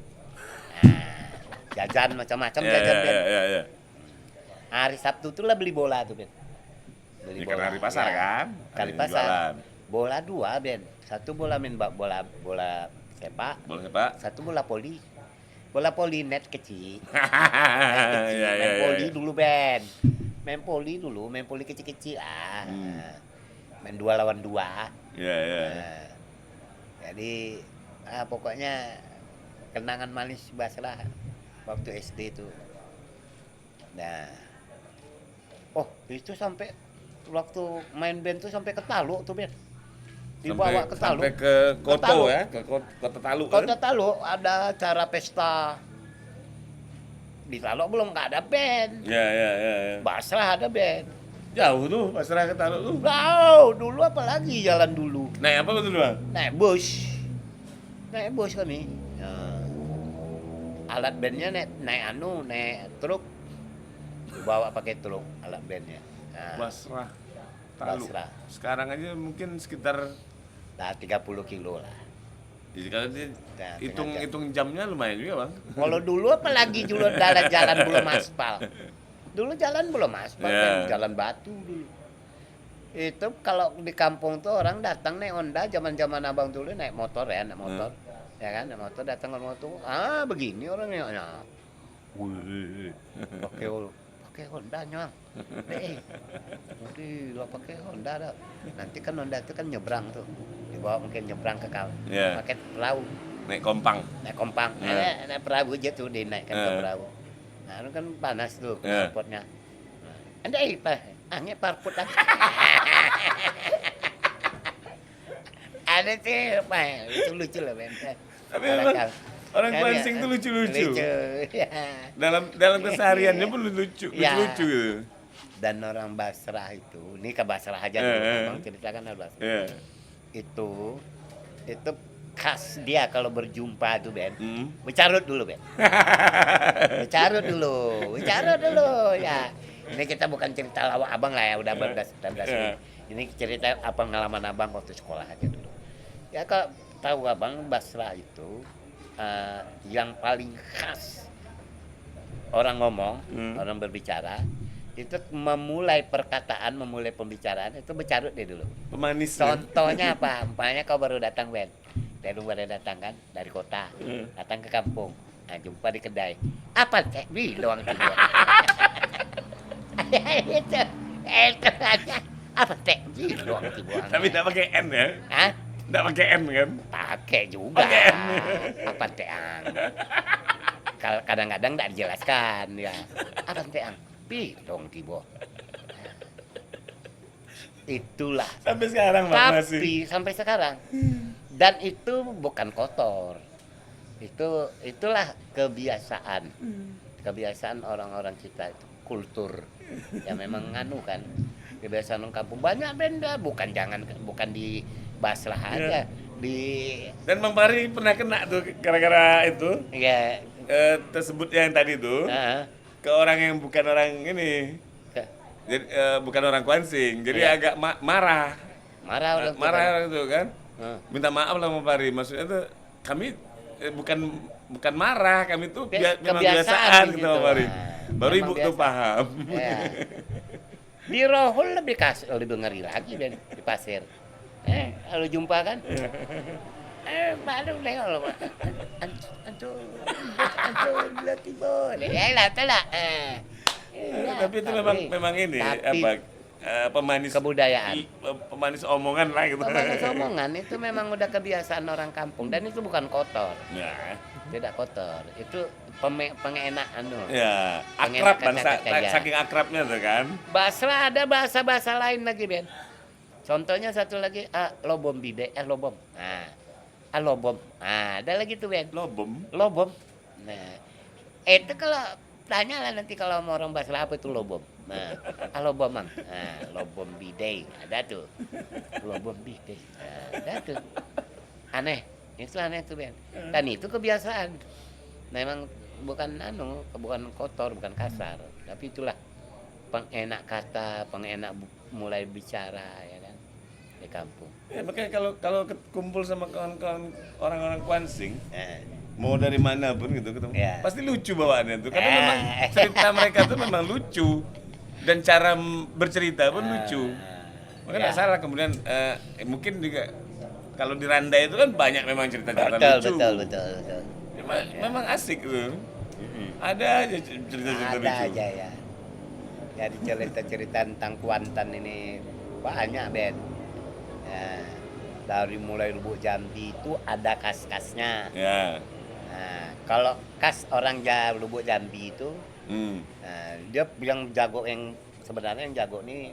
Jajan macam-macam jajan Ben. Ya. Hari Sabtu tuh lah beli bola tuh Ben. Ya, karena hari pasar kan? Hari Hari pasar. jualan. Bola dua Ben. Satu bola bola sepak, Boleh Pak? satu bola poli. Bola poli net kecil. Ya. Main poli dulu Ben. Main poli kecil-kecil main 2 lawan 2. Ya. Nah, jadi pokoknya kenangan manis Basrah waktu SD itu. Nah, itu sampai waktu main band tuh sampai ke Taluk tuh Ben. Dibawa ke Taluk. Sampai ke Koto Taluk. ya, ke Kota Taluk. Kota Kan? Taluk ada acara pesta. Di Taluk belum nggak ada band. Ya. Basrah ada band. Jauh tuh Basrah ke Taluk tuh. Dulu apalagi jalan dulu. Naik apa betul Bang? Naik bus kami. Alat bandnya naik truk, bawa pakai truk alat bandnya. Basrah Taluk. Basrah. Sekarang aja mungkin sekitar 30 kilo lah. jadi kalau dia Nah, hitung jamnya lumayan juga Bang. Kalau dulu apalagi dulu jalan belum aspal. Dulu jalan belum aspal, Yeah. kan, jalan batu dulu. Itu kalau di kampung tuh orang datang naik Honda, zaman-zaman abang dulu naik motor. Ya kan, naik motor datang ke motor. Begini orangnya. Nah. Wih, pakai Honda nyang. Udah pakai Honda dah. Nanti kan Honda itu kan nyebrang tuh. Dibawa mungkin nyebrang ke kau. Yeah. Pakai perahu. Naik kompang. Naik kompang, naik perahu aja tuh dinaikkan ke perahu. Nah, itu kan panas tuh parpotnya. Anda angin parpot lah. Ada sih, itu lucu lah Ben. Tapi orang Kelansing tuh lucu-lucu. Dalam kesehariannya pun lucu gitu. Dan orang Basrah ini ke Basrah aja dulu, Bang ceritakan al Basrah. Yeah. Itu khas dia kalau berjumpa tuh Ben. Bercarut dulu Ben. Bercarut dulu ya. Ini kita bukan cerita lawak abang lah ya, udah berdas. Ini cerita apa pengalaman abang waktu sekolah aja dulu. Ya kalau tahu abang Basrah itu yang paling khas orang ngomong, orang berbicara itu memulai pembicaraan itu bercarut deh dulu. Pemanis. Contohnya apa? Umpamanya kau baru datang Ben. Baru datang kan dari kota, datang ke kampung. Nah, jumpa di kedai. Apa teh? Doang itu. Itu aja. Apa teh? Doang itu. Tapi tidak pakai N ya? Hah? Tidak pakai N kan? Pakai juga. Pakai. Apa teh ang? Kadang-kadang tidak dijelaskan ya. Apa teh ang? Dong tibo. Itulah. Sampai sekarang Bang masih. Tapi sampai sekarang. Dan itu bukan kotor. itulah kebiasaan. Kebiasaan orang-orang kita itu kultur yang memang nganu kan. Kebiasaan orang kampung banyak benda, bukan di Baslah aja. Di Dan Bang Pari pernah kena tuh gara-gara itu ya tersebut yang tadi tuh heeh. ke orang yang bukan orang ini. Ke- Jadi bukan orang Kuansing. Jadi Iya. agak marah. marah orang tua. Marah itu kan. Heeh. Minta maaf lah Bang Pari. Maksudnya tuh kami bukan marah, kami tuh memang kebiasaan gitu Bang Pari. Nah, Baru memang ibu tuh biasa. paham. Ya. Di Rohul lebih ngeri lagi dan di pasir. Kalau jumpa kan? Baru deh kalau antum lagi boleh. Ya lah, telah. Tapi itu memang ini apa pemanis Kebudayaan. pemanis omongan lah gitu. Pemanis omongan itu memang udah kebiasaan orang kampung dan itu bukan kotor, Ya. tidak kotor. Itu pengenak anu. Ya, Pengen akrab bang, kata-kata, ya. saking akrabnya tuh kan. Basra ada bahasa-bahasa lain lagi, Ben. Contohnya satu lagi, lobom bide, lobom. Lobom. Ada lagi tuh, Ben. Lobom. Lobom. Nah, itu kalau tanya lah nanti kalau mau orang Basra apa itu lobom. Nah, lobom, Mang. Lobom bide. Ada tuh. Lobom bide. Ada tuh. Aneh. Itu aneh tuh, Ben. Dan itu kebiasaan. Memang bukan kotor, bukan kasar. Tapi itulah pengenak kata, pengenak mulai bicara ya kan di kampung. Ya, makanya kalau kumpul sama kawan-kawan orang-orang Kuansing, Eh, mau dari mana pun gitu ketemu, Ya. pasti lucu bawaannya tuh. Karena memang cerita mereka tuh memang lucu dan cara bercerita pun lucu. Makanya nggak Ya. salah kemudian mungkin juga kalau di Randa itu kan banyak memang cerita-cerita lucu. betul. Memang asik tuh. Ada aja cerita-cerita Ada lucu. aja ya. Jadi cerita-cerita tentang Kuantan ini banyak, Ben. Ya, dari mulai Lubuk Jambi itu ada kas-kasnya. Ya. Nah, kalau kas orang Lubuk Jambi itu, dia bilang jago yang sebenarnya yang jago nih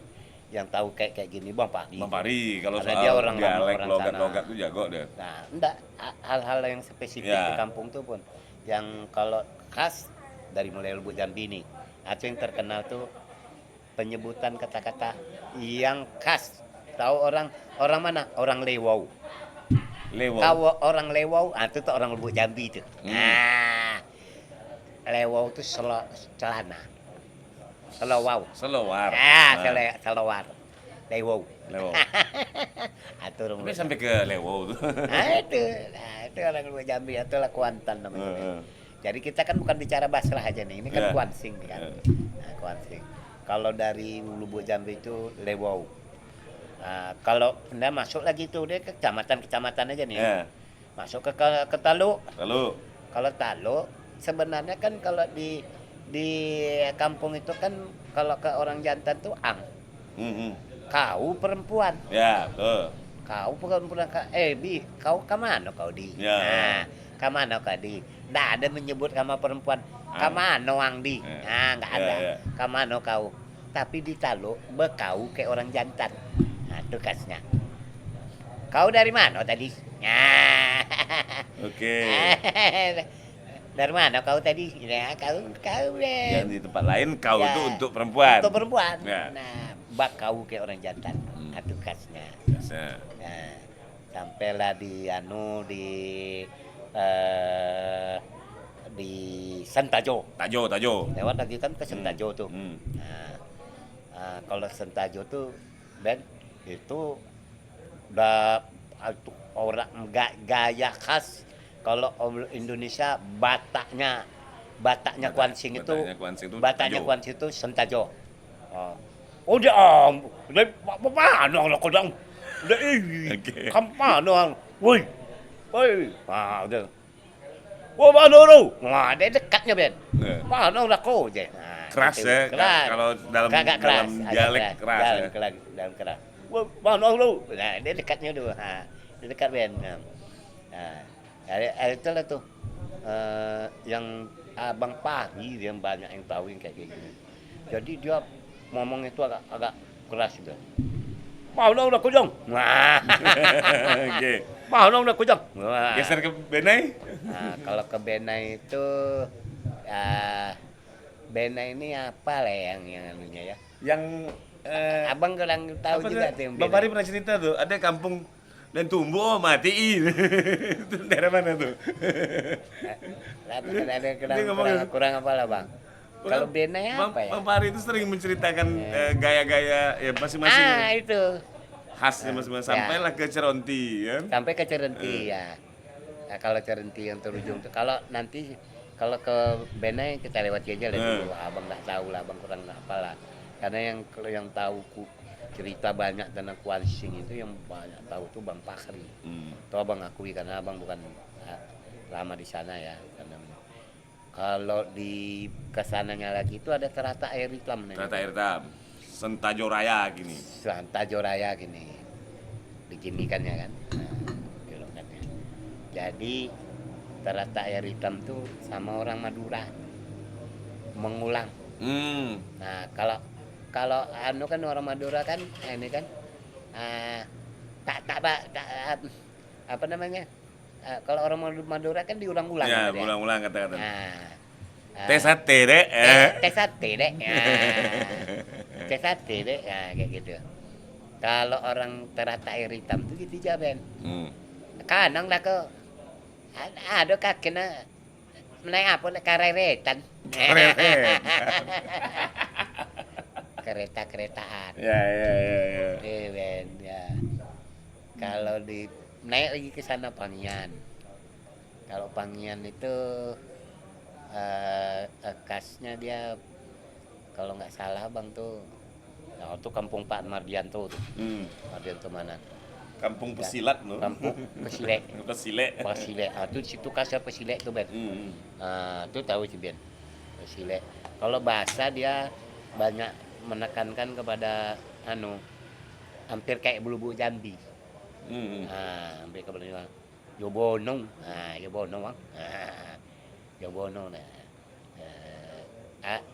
yang tahu kayak gini Bang Pak. Bang Pari kalau Karena soal dia orang dialek orang logat-logat sana. tuh jago deh. Nah, enggak hal-hal yang spesifik Ya. di kampung tuh pun yang kalau khas dari mulai Lubuk Jambi nih. Atau yang terkenal tuh penyebutan kata-kata yang khas. Tahu orang mana? Orang Lewau. Lewo. Tahu orang Lewau, itu tuh orang Lubuk Jambi itu. Nah, Lewau itu celana. Selawau. Selowar. Selawar. Lewau. Lewo. Itu orang Tapi sampai ke Lewo tuh. itu orang Lubuk Jambi, itulah Kuantan namanya. Jadi kita kan bukan bicara Basrah aja nih, ini kan Ya. Kuansing nih kan. Nah, Kuansing. Kalau dari Lubuk Jambi itu Lewau. Nah, kalau Anda masuk lagi tuh dia ke kecamatan aja nih. Ya. Masuk ke Taluk. Lalu Kalau Taluk sebenarnya kan kalau di kampung itu kan kalau ke orang jantan tuh kau perempuan. Ya, betul. Kau perempuan Bi, kau ke mana kau di? Ya. Nah, ke mana kau di? Nggak ada menyebut sama perempuan. Ke mana Wang di? Ya. Nah, nggak ada. Ya. Ke mana kau? Tapi di Taluk bekau kayak orang jantan. Nah, itu khasnya. Kau dari mana tadi? Nah. Oke. Dari mana kau tadi? Ya, kau Yang di tempat lain kau Ya. itu untuk perempuan. Untuk perempuan. Ya. Nah, bakau kayak orang jantan. Itu khasnya. Biasa. Nah, sampailah di Sentajo. Tajo. Lewat lagi kan ke Sentajo tuh. Hmm. Kalau Sentajo tuh Ben itu udah itu orang gaya khas. Kalau Indonesia Bataknya Kuansing itu Tajo. Kuansing itu Sentajo. Oh dia mana lah kau dong? Oke. Kamano, woi, udah. Wah mana lu? Wah dia dekatnya Ben. Ya. Mana lah kau je? Nah, Keras gitu. ya, Keras. kalau dalam Agak keras, agak dialek keras ya. dalam keras. Wah mana lu? Nah dia dekatnya dulu. Dia dekat Ben. Itulah tuh yang Abang Pari yang banyak yang tahu yang kayak gini. Jadi dia ngomong itu agak keras juga. Mau udah kujung. Nah. Oke. Mau dong udah kujang. Wah. Geser ke Benai. Nah, kalau ke Benai itu Benai ini apa lah yang anunya ya? Yang Abang kurang tahu apa juga tuh? tuh yang Bang Benai. Pari pernah cerita tuh, ada kampung dan tumbuh matiin. Itu daerah mana tuh? Ada Dia ngomong- kurang apa lah bang? Kalau Benai Bang, apa ya? Bang Pari itu sering menceritakan gaya-gaya ya masing-masing Itu khasnya masing-masing Ya. sampailah ke Ceronti kan. sampai ke Cerenti ya. Nah, kalau Cerenti yang terujung tuh, kalau nanti kalau ke Benai kita lewati aja lah dulu. Abang nggak tahu lah, abang kurang apa lah. Karena kalau yang tahu cerita banyak tentang Kuansing itu yang banyak tahu tuh Bang Pakri. Itu abang akui karena abang bukan lama di sana ya. Karena kalau di kesananya lagi itu ada terata air hitam. Ternyata air tam. Sentajo Raya gini. Santajo Raya gini diginikannya kan, belokannya. Jadi terata air hitam tuh sama orang Madura mengulang. Nah kalau anu kan orang Madura kan ini kan apa namanya, kalau orang Madura kan diulang-ulang Ya, gitu ya. ulang-ulang kata-kata. Nah, Teh sate deh. teh sate deh. Teh sate deh. Nah, kayak gitu. Kalau orang terata air hitam tuh gitu jaben. Kadang lah ke ada kakeknya naik apa kareretan. Kereta-keretaan. Ya. Ben ya. Kalau di naik lagi ke sana Pangian. Kalau Pangian itu khasnya dia kalau nggak salah bang tuh, nah, itu kampung Pak Mardianto tuh. Mardianto mana? Kampung Pesilat no. Kampung Pesile. Pesile. Pesile. Tuh situ khasnya Pesile tuh Ben. Tuh tahu sih Ben. Pesile. Kalau bahasa dia banyak menekankan kepada hampir kayak bulu-bulu Jambi. Hampir ke bulu Yobonong. Yobonong bang. Yobonong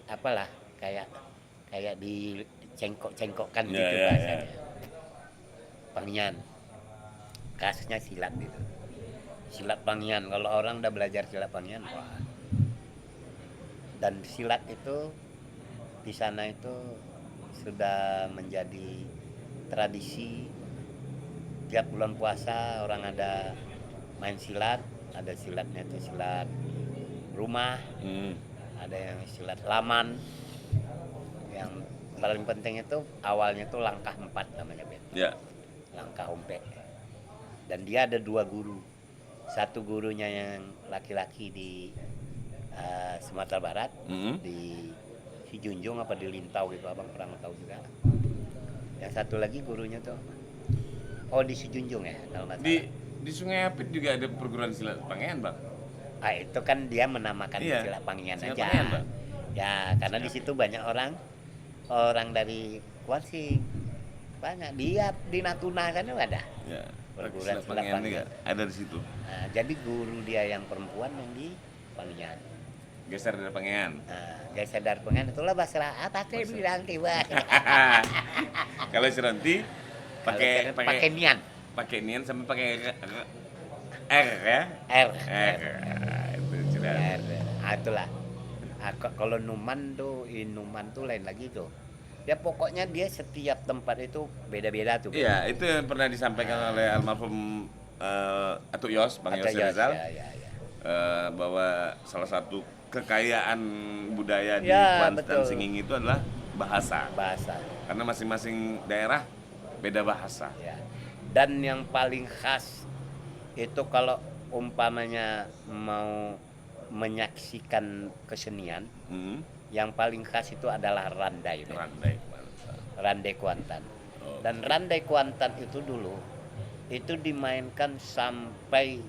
apalah kayak dicengkok-cengkokkan gitu bahasanya. Pangian. Kasusnya silat gitu. Silat Pangian, kalau orang udah belajar silat Pangian, wah. Dan silat itu di sana itu sudah menjadi tradisi. Tiap bulan puasa orang ada main silat, ada silatnya itu silat rumah, ada yang silat laman. Yang paling penting itu awalnya itu langkah 4 namanya Ben. Ya. Langkah ompek. Dan dia ada 2 guru. Satu gurunya yang laki-laki di Sumatera Barat, di Sijunjung apa di Lintau gitu, abang kurang tahu juga. Yang satu lagi gurunya tuh, di Sijunjung ya kalau nggak salah. Di Sungai Apit juga ada perguruan silat Pangean, Bang. Itu kan dia menamakan silat Pangian Silat aja. Pangean, Bang. Ya karena di situ banyak orang dari Kuansing. Banyak dia di Natuna kan ada. Ya. Perguruan Silat Pangean juga Pangean. ada di situ. Nah, jadi guru dia yang perempuan yang di Pangian. Geser dari Pangean. Guys sadar pengen itulah bahasa apa saya bilang tiba. Kalau Ceronti pakai nian. Pakai nian sampai pakai R ya. R. Itu jelas. Itulah. Kalau Numan tuh lain lagi tuh. Ya pokoknya dia setiap tempat itu beda-beda tuh. Iya, itu yang pernah disampaikan oleh almarhum Atuk Yos, Bang Yos Rizal. Ya. Bahwa salah satu kekayaan budaya di Ya, Kuantan betul. Singing itu adalah bahasa. Bahasa. Karena masing-masing daerah beda bahasa. Ya. Dan yang paling khas itu kalau umpamanya mau menyaksikan kesenian, yang paling khas itu adalah randai. Randai Kuantan. Dan randai Kuantan itu dulu itu dimainkan sampai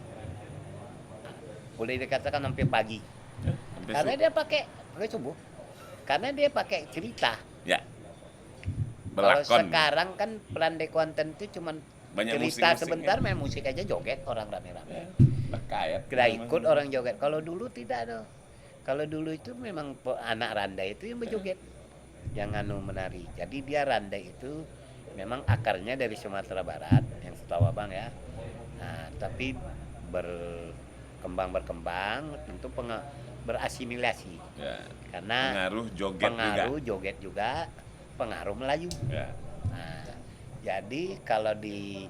boleh dikatakan sampai pagi. Karena dia pakai subuh. Karena dia pakai cerita. Ya. Kalau Belakon. sekarang kan randai Kuantan itu cuman Banyak cerita musik-musiknya. sebentar, main musik aja, joget orang rame-rame. Berkayat. Kita ikut orang joget. Kalau dulu tidak ada. Kalau dulu itu memang anak randai itu yang berjoget, yang menari. Jadi dia randai itu memang akarnya dari Sumatera Barat, yang setahu abang ya. Nah, tapi berkembang tentu berasimilasi Ya. karena Pengaruh joget pengaruh juga. joget juga, pengaruh Melayu. Ya. Nah, jadi kalau di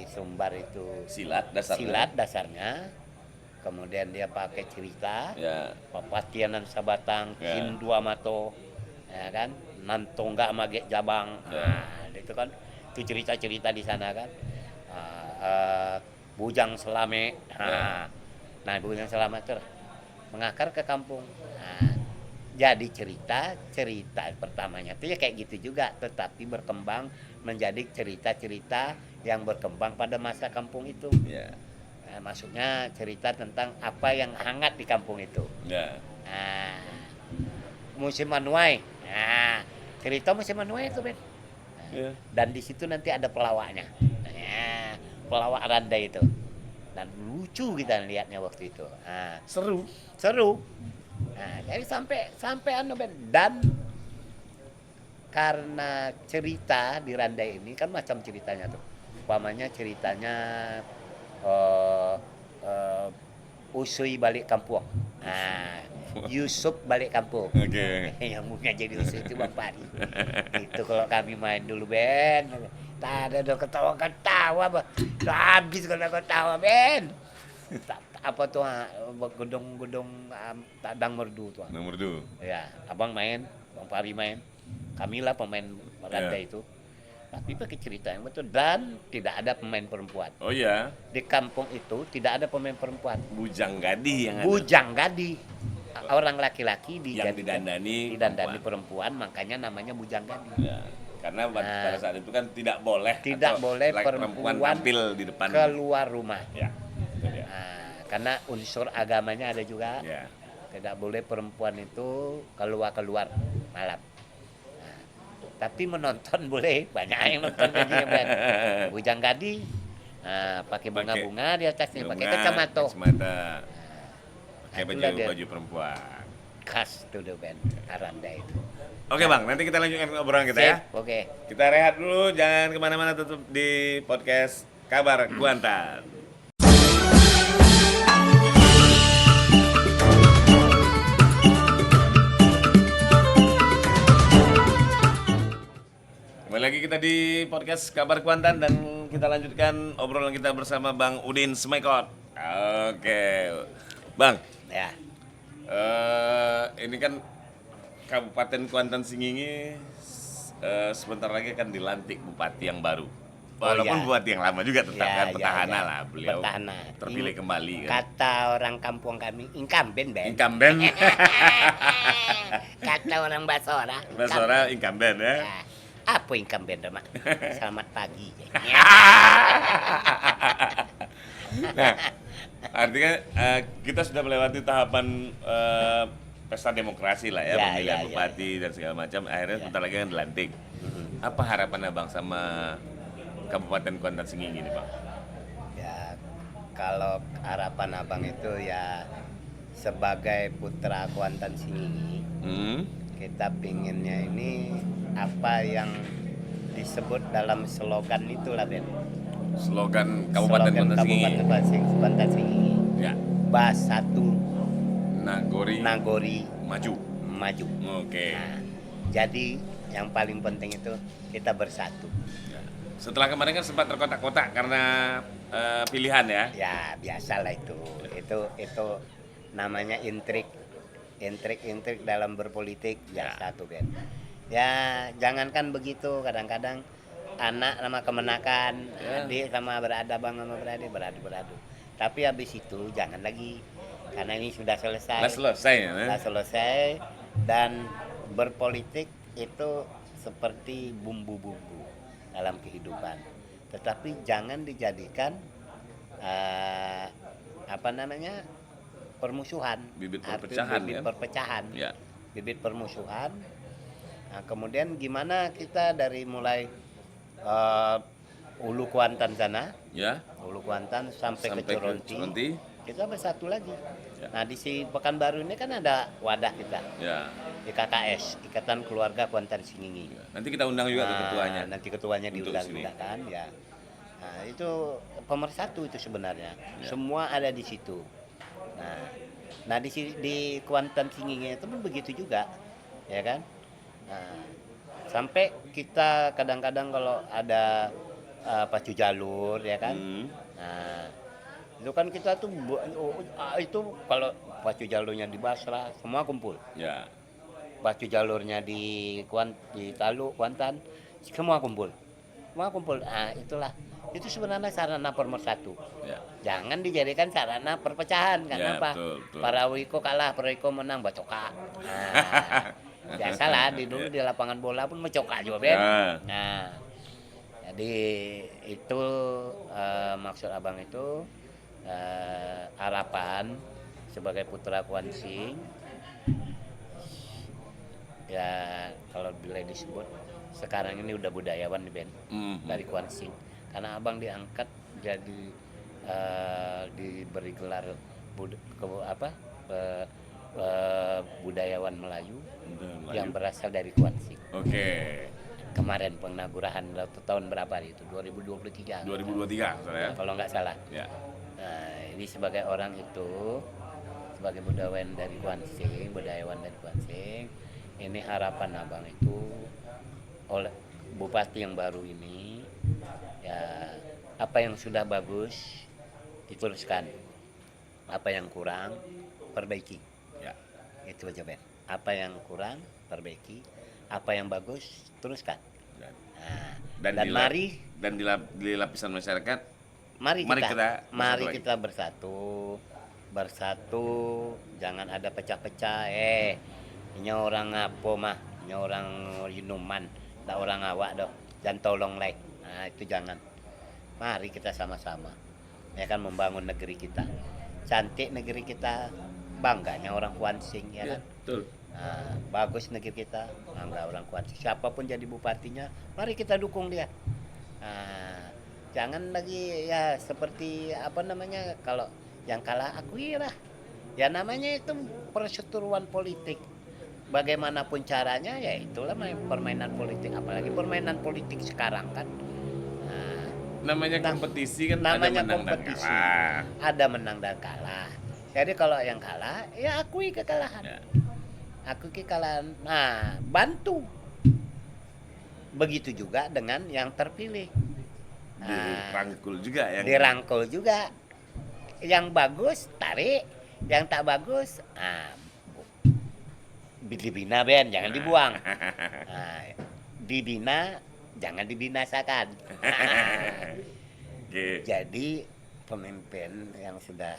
Sumbar itu Silat dasarnya. silat dasarnya, kemudian dia pakai cerita, Ya. papatianan sabatang, Ya. hindua mato, ya kan, nantongga mage jabang, Ya. itu kan, itu cerita-cerita di sana kan. Ah, bujang selame, Ya. nah bujang selame itu mengakar ke kampung. Nah, jadi cerita pertamanya itu ya kayak gitu juga, tetapi berkembang menjadi cerita-cerita yang berkembang pada masa kampung itu. Ya. Nah, maksudnya cerita tentang apa yang hangat di kampung itu. Ya. Nah, musim menuai. Nah, cerita musim menuai itu, Ben. Ya. Dan di situ nanti ada pelawaknya. Nah, pelawak randai itu. Dan lucu kita lihatnya waktu itu. Nah, Seru. seru. Nah, jadi sampai anu, Ben. Dan karena cerita di Randai ini kan macam ceritanya tuh. Umpamanya ceritanya eh Usui balik kampung. Nah, Yusuf balik kampung. Oke. Yang mungkin jadi Usui itu Bang Padi. Itu kalau kami main dulu, Ben. Tak ada udah ketawa-ketawa, Bang. Udah habis kalau ketawa, Ben. Apa tuh gedung-gedung Tadang Merdu tuh. Nomor 2. Ya, abang main, Bang Pari main, kamilah pemain Randai itu. Tapi pakai cerita yang betul dan tidak ada pemain perempuan. Oh iya, Di kampung itu tidak ada pemain perempuan. bujang gadi yang ada. Bujang gadi. Orang laki-laki Yang didandani perempuan, makanya namanya bujang gadi. Ya, karena pada saat itu kan tidak boleh perempuan tampil di depan. Keluar rumah. Ya, itu dia. Nah, karena unsur agamanya ada juga. Ya. Tidak boleh perempuan itu keluar malam. Nah, tapi menonton boleh, banyak yang nonton jadinya, Ben. Bujang gadi, pakai bunga-bunga di atasnya, pakai kacamata. Pakai baju perempuan. Khas tuh deh, Ben, Aranda itu. Oke Bang, nanti kita lanjutkan obrolan kita ya. Oke. Kita rehat dulu, jangan kemana-mana, tetap di podcast Kabar Kuantan. Kembali lagi kita di podcast Kabar Kuantan dan kita lanjutkan obrolan kita bersama Bang Udin Smekot. Oke, Bang. Ya. Ini kan Kabupaten Kuantan Singingi sebentar lagi akan dilantik bupati yang baru. Walaupun bupati yang lama juga tetap kan petahana lah beliau. Petahana. Terpilih kembali kan. Kata orang kampung kami, incumbent, Ben. Incumbent. Kata orang Basora. Basora incumbent ya. Ya. Apa incumbent, Mak? Selamat pagi. Nah, artinya kita sudah melewati tahapan pesta demokrasi lah ya, pemilihan bupati dan segala macam. Akhirnya sebentar lagi kan dilantik. Apa harapan Abang sama Kabupaten Kuantan Singingi ini, Bang? Ya, kalau harapan abang itu ya sebagai putra Kuantan Singingi, kita pinginnya ini apa yang disebut dalam slogan itulah, Ben. Slogan Kabupaten Kuantan Singingi. Kuantan Singingi. Ya. Basatu Nagori maju. Oke. Nah, jadi yang paling penting itu kita bersatu. Setelah kemarin kan sempat terkotak-kotak karena pilihan ya. Ya biasalah itu namanya intrik dalam berpolitik biasa tuh, Ben. Ya jangankan begitu, kadang-kadang anak sama kemenakan, adik sama bang sama beradik beradu. Tapi habis itu jangan lagi, karena ini sudah selesai. Sudah selesai dan berpolitik itu seperti bumbu-bumbu dalam kehidupan. Tetapi jangan dijadikan permusuhan, bibit perpecahan. Ya. Bibit permusuhan. Nah, kemudian gimana kita dari mulai Ulu Kuantan sana, ya, Ulu Kuantan sampai ke Coronti, kita bersatu lagi. Ya. Nah di Pekanbaru ini kan ada wadah kita, ya. IKKS, Ikatan Keluarga Kuantan Singingi. Nanti kita undang juga ketuanya. Nanti ketuanya diundang juga kan, ya. Nah, itu pemersatu itu sebenarnya. Ya. Semua ada di situ. Nah, di Kuantan Singingnya itu pun begitu juga, ya kan? Nah, sampai kita kadang-kadang kalau ada pacu jalur, ya kan? Hmm. Nah, itu kan kita tuh itu kalau pacu jalurnya di Basra semua kumpul. Ya. Pacu jalurnya di Talu, Kuantan semua kumpul. Semua kumpul. Nah, itulah. Itu sebenarnya sarana pemersatu. Ya. Jangan dijadikan sarana perpecahan. Ya, Kenapa? betul, betul. Para Wiko kalah, para Wiko menang, bacoka. Nah, biasalah dulu di lapangan bola pun bacoka juga, Ben. Ya. Nah, jadi itu maksud abang itu harapan sebagai putra Kuan Sing. Ya kalau boleh disebut sekarang ini udah budayawan nih, Ben, dari Kuan Sing. Karena abang diangkat jadi diberi gelar budayawan Melayu yang berasal dari Kuan Sing. Oke. Kemarin penginauguran tahun berapa itu? 2023. 2023, ya. Kalau nggak salah. Ya. Nah, ini sebagai orang itu, sebagai budayawan dari Kuan Sing, ini harapan abang itu oleh bupati yang baru ini, ya apa yang sudah bagus diteruskan, apa yang kurang perbaiki. Ya. Itu aja, Ben. Apa yang kurang perbaiki, apa yang bagus teruskan. Nah, dan mari di lapisan masyarakat mari kita kita bersatu, jangan ada pecah-pecah. Ini orang apa mah, ini orang minuman, tak orang awak doh, jangan tolong like. Nah, itu jangan. Mari kita sama-sama, ya kan, membangun negeri kita. Cantik negeri kita, bangganya orang Kuan Sing, ya kan. Betul. Nah, bagus negeri kita, bangga orang Kuan Sing. Siapapun jadi bupatinya, mari kita dukung dia. Nah, jangan lagi ya seperti apa namanya, kalau yang kalah akui lah. Ya namanya itu perseteruan politik. Bagaimanapun caranya, ya itulah permainan politik, apalagi permainan politik sekarang kan. Nah, Namanya kompetisi kan, namanya ada menang kompetisi. dan kalah. Ada menang dan kalah. Jadi kalau yang kalah, ya akui kekalahan. Ya. Akui kekalahan. Nah, bantu. Begitu juga dengan yang terpilih. Dirangkul juga yang Dirangkul juga. Yang bagus tarik, yang tak bagus dibina, Ben, jangan dibuang. Nah, dibina, jangan dibinasakan. Jadi pemimpin yang sudah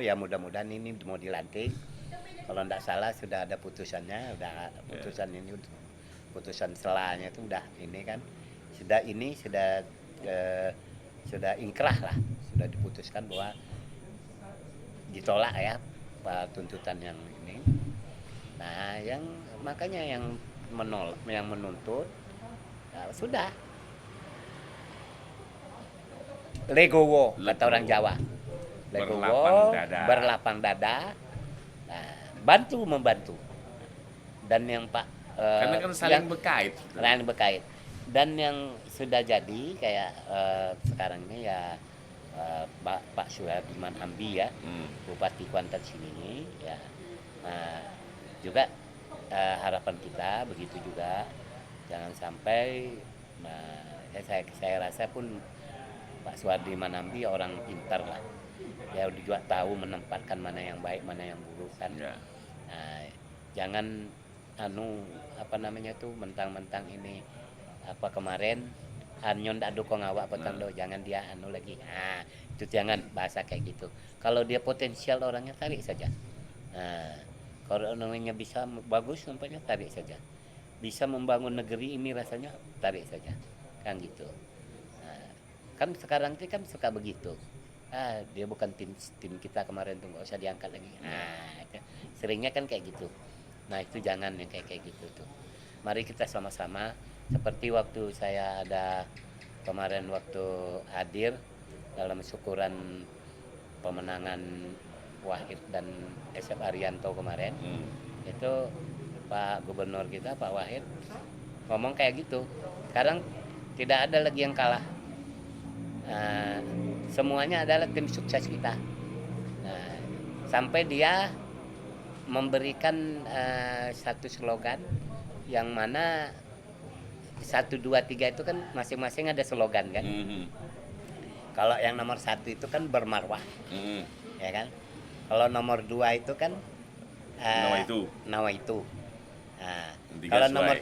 ya mudah-mudahan ini mau dilantik. Kalau tidak salah sudah ada putusannya, putusan selanya itu udah ini kan. Sudah ingkrah lah, sudah diputuskan bahwa ditolak ya tuntutan yang ini. Nah, makanya yang menuntut sudah legowo, kata orang Jawa. Legowo, berlapang dada. Nah, membantu. Dan yang karena kan saling berkait. Dan yang sudah jadi kayak sekarang ini ya Pak Suhardiman Ambi ya, Bupati Kuantan sini ya. Juga harapan kita begitu juga, jangan sampai saya rasa pun Pak Suhardiman Ambi orang pintar lah, dia juga tahu menempatkan mana yang baik mana yang buruk kan. Jangan mentang-mentang ini kemarin anyon dak dukung awak petang do, jangan dia lagi. Itu jangan bahasa kayak gitu. Kalau dia potensial orangnya tarik saja. Kalau orangnya bisa bagus nampaknya tarik saja. Bisa membangun negeri ini rasanya tarik saja. Kan gitu. Kan sekarang itu kan suka begitu. Dia bukan tim kita kemarin tuh, nggak usah diangkat lagi. Seringnya kan kayak gitu. Nah, itu jangan yang kayak gitu tuh. Mari kita sama-sama, seperti waktu saya ada kemarin waktu hadir dalam syukuran pemenangan Wahid dan SF Arianto kemarin. Itu Pak Gubernur kita, Pak Wahid, ngomong kayak gitu. Sekarang tidak ada lagi yang kalah. eh, semuanya adalah tim sukses kita. Nah, sampai dia memberikan satu slogan yang mana 1, 2, 3 itu kan masing-masing ada slogan kan. Kalau yang nomor 1 itu kan bermarwah, ya kan. Kalau nomor 2 itu kan Nawa itu. Nawa itu. Nah, Tiga kalau sesuai. nomor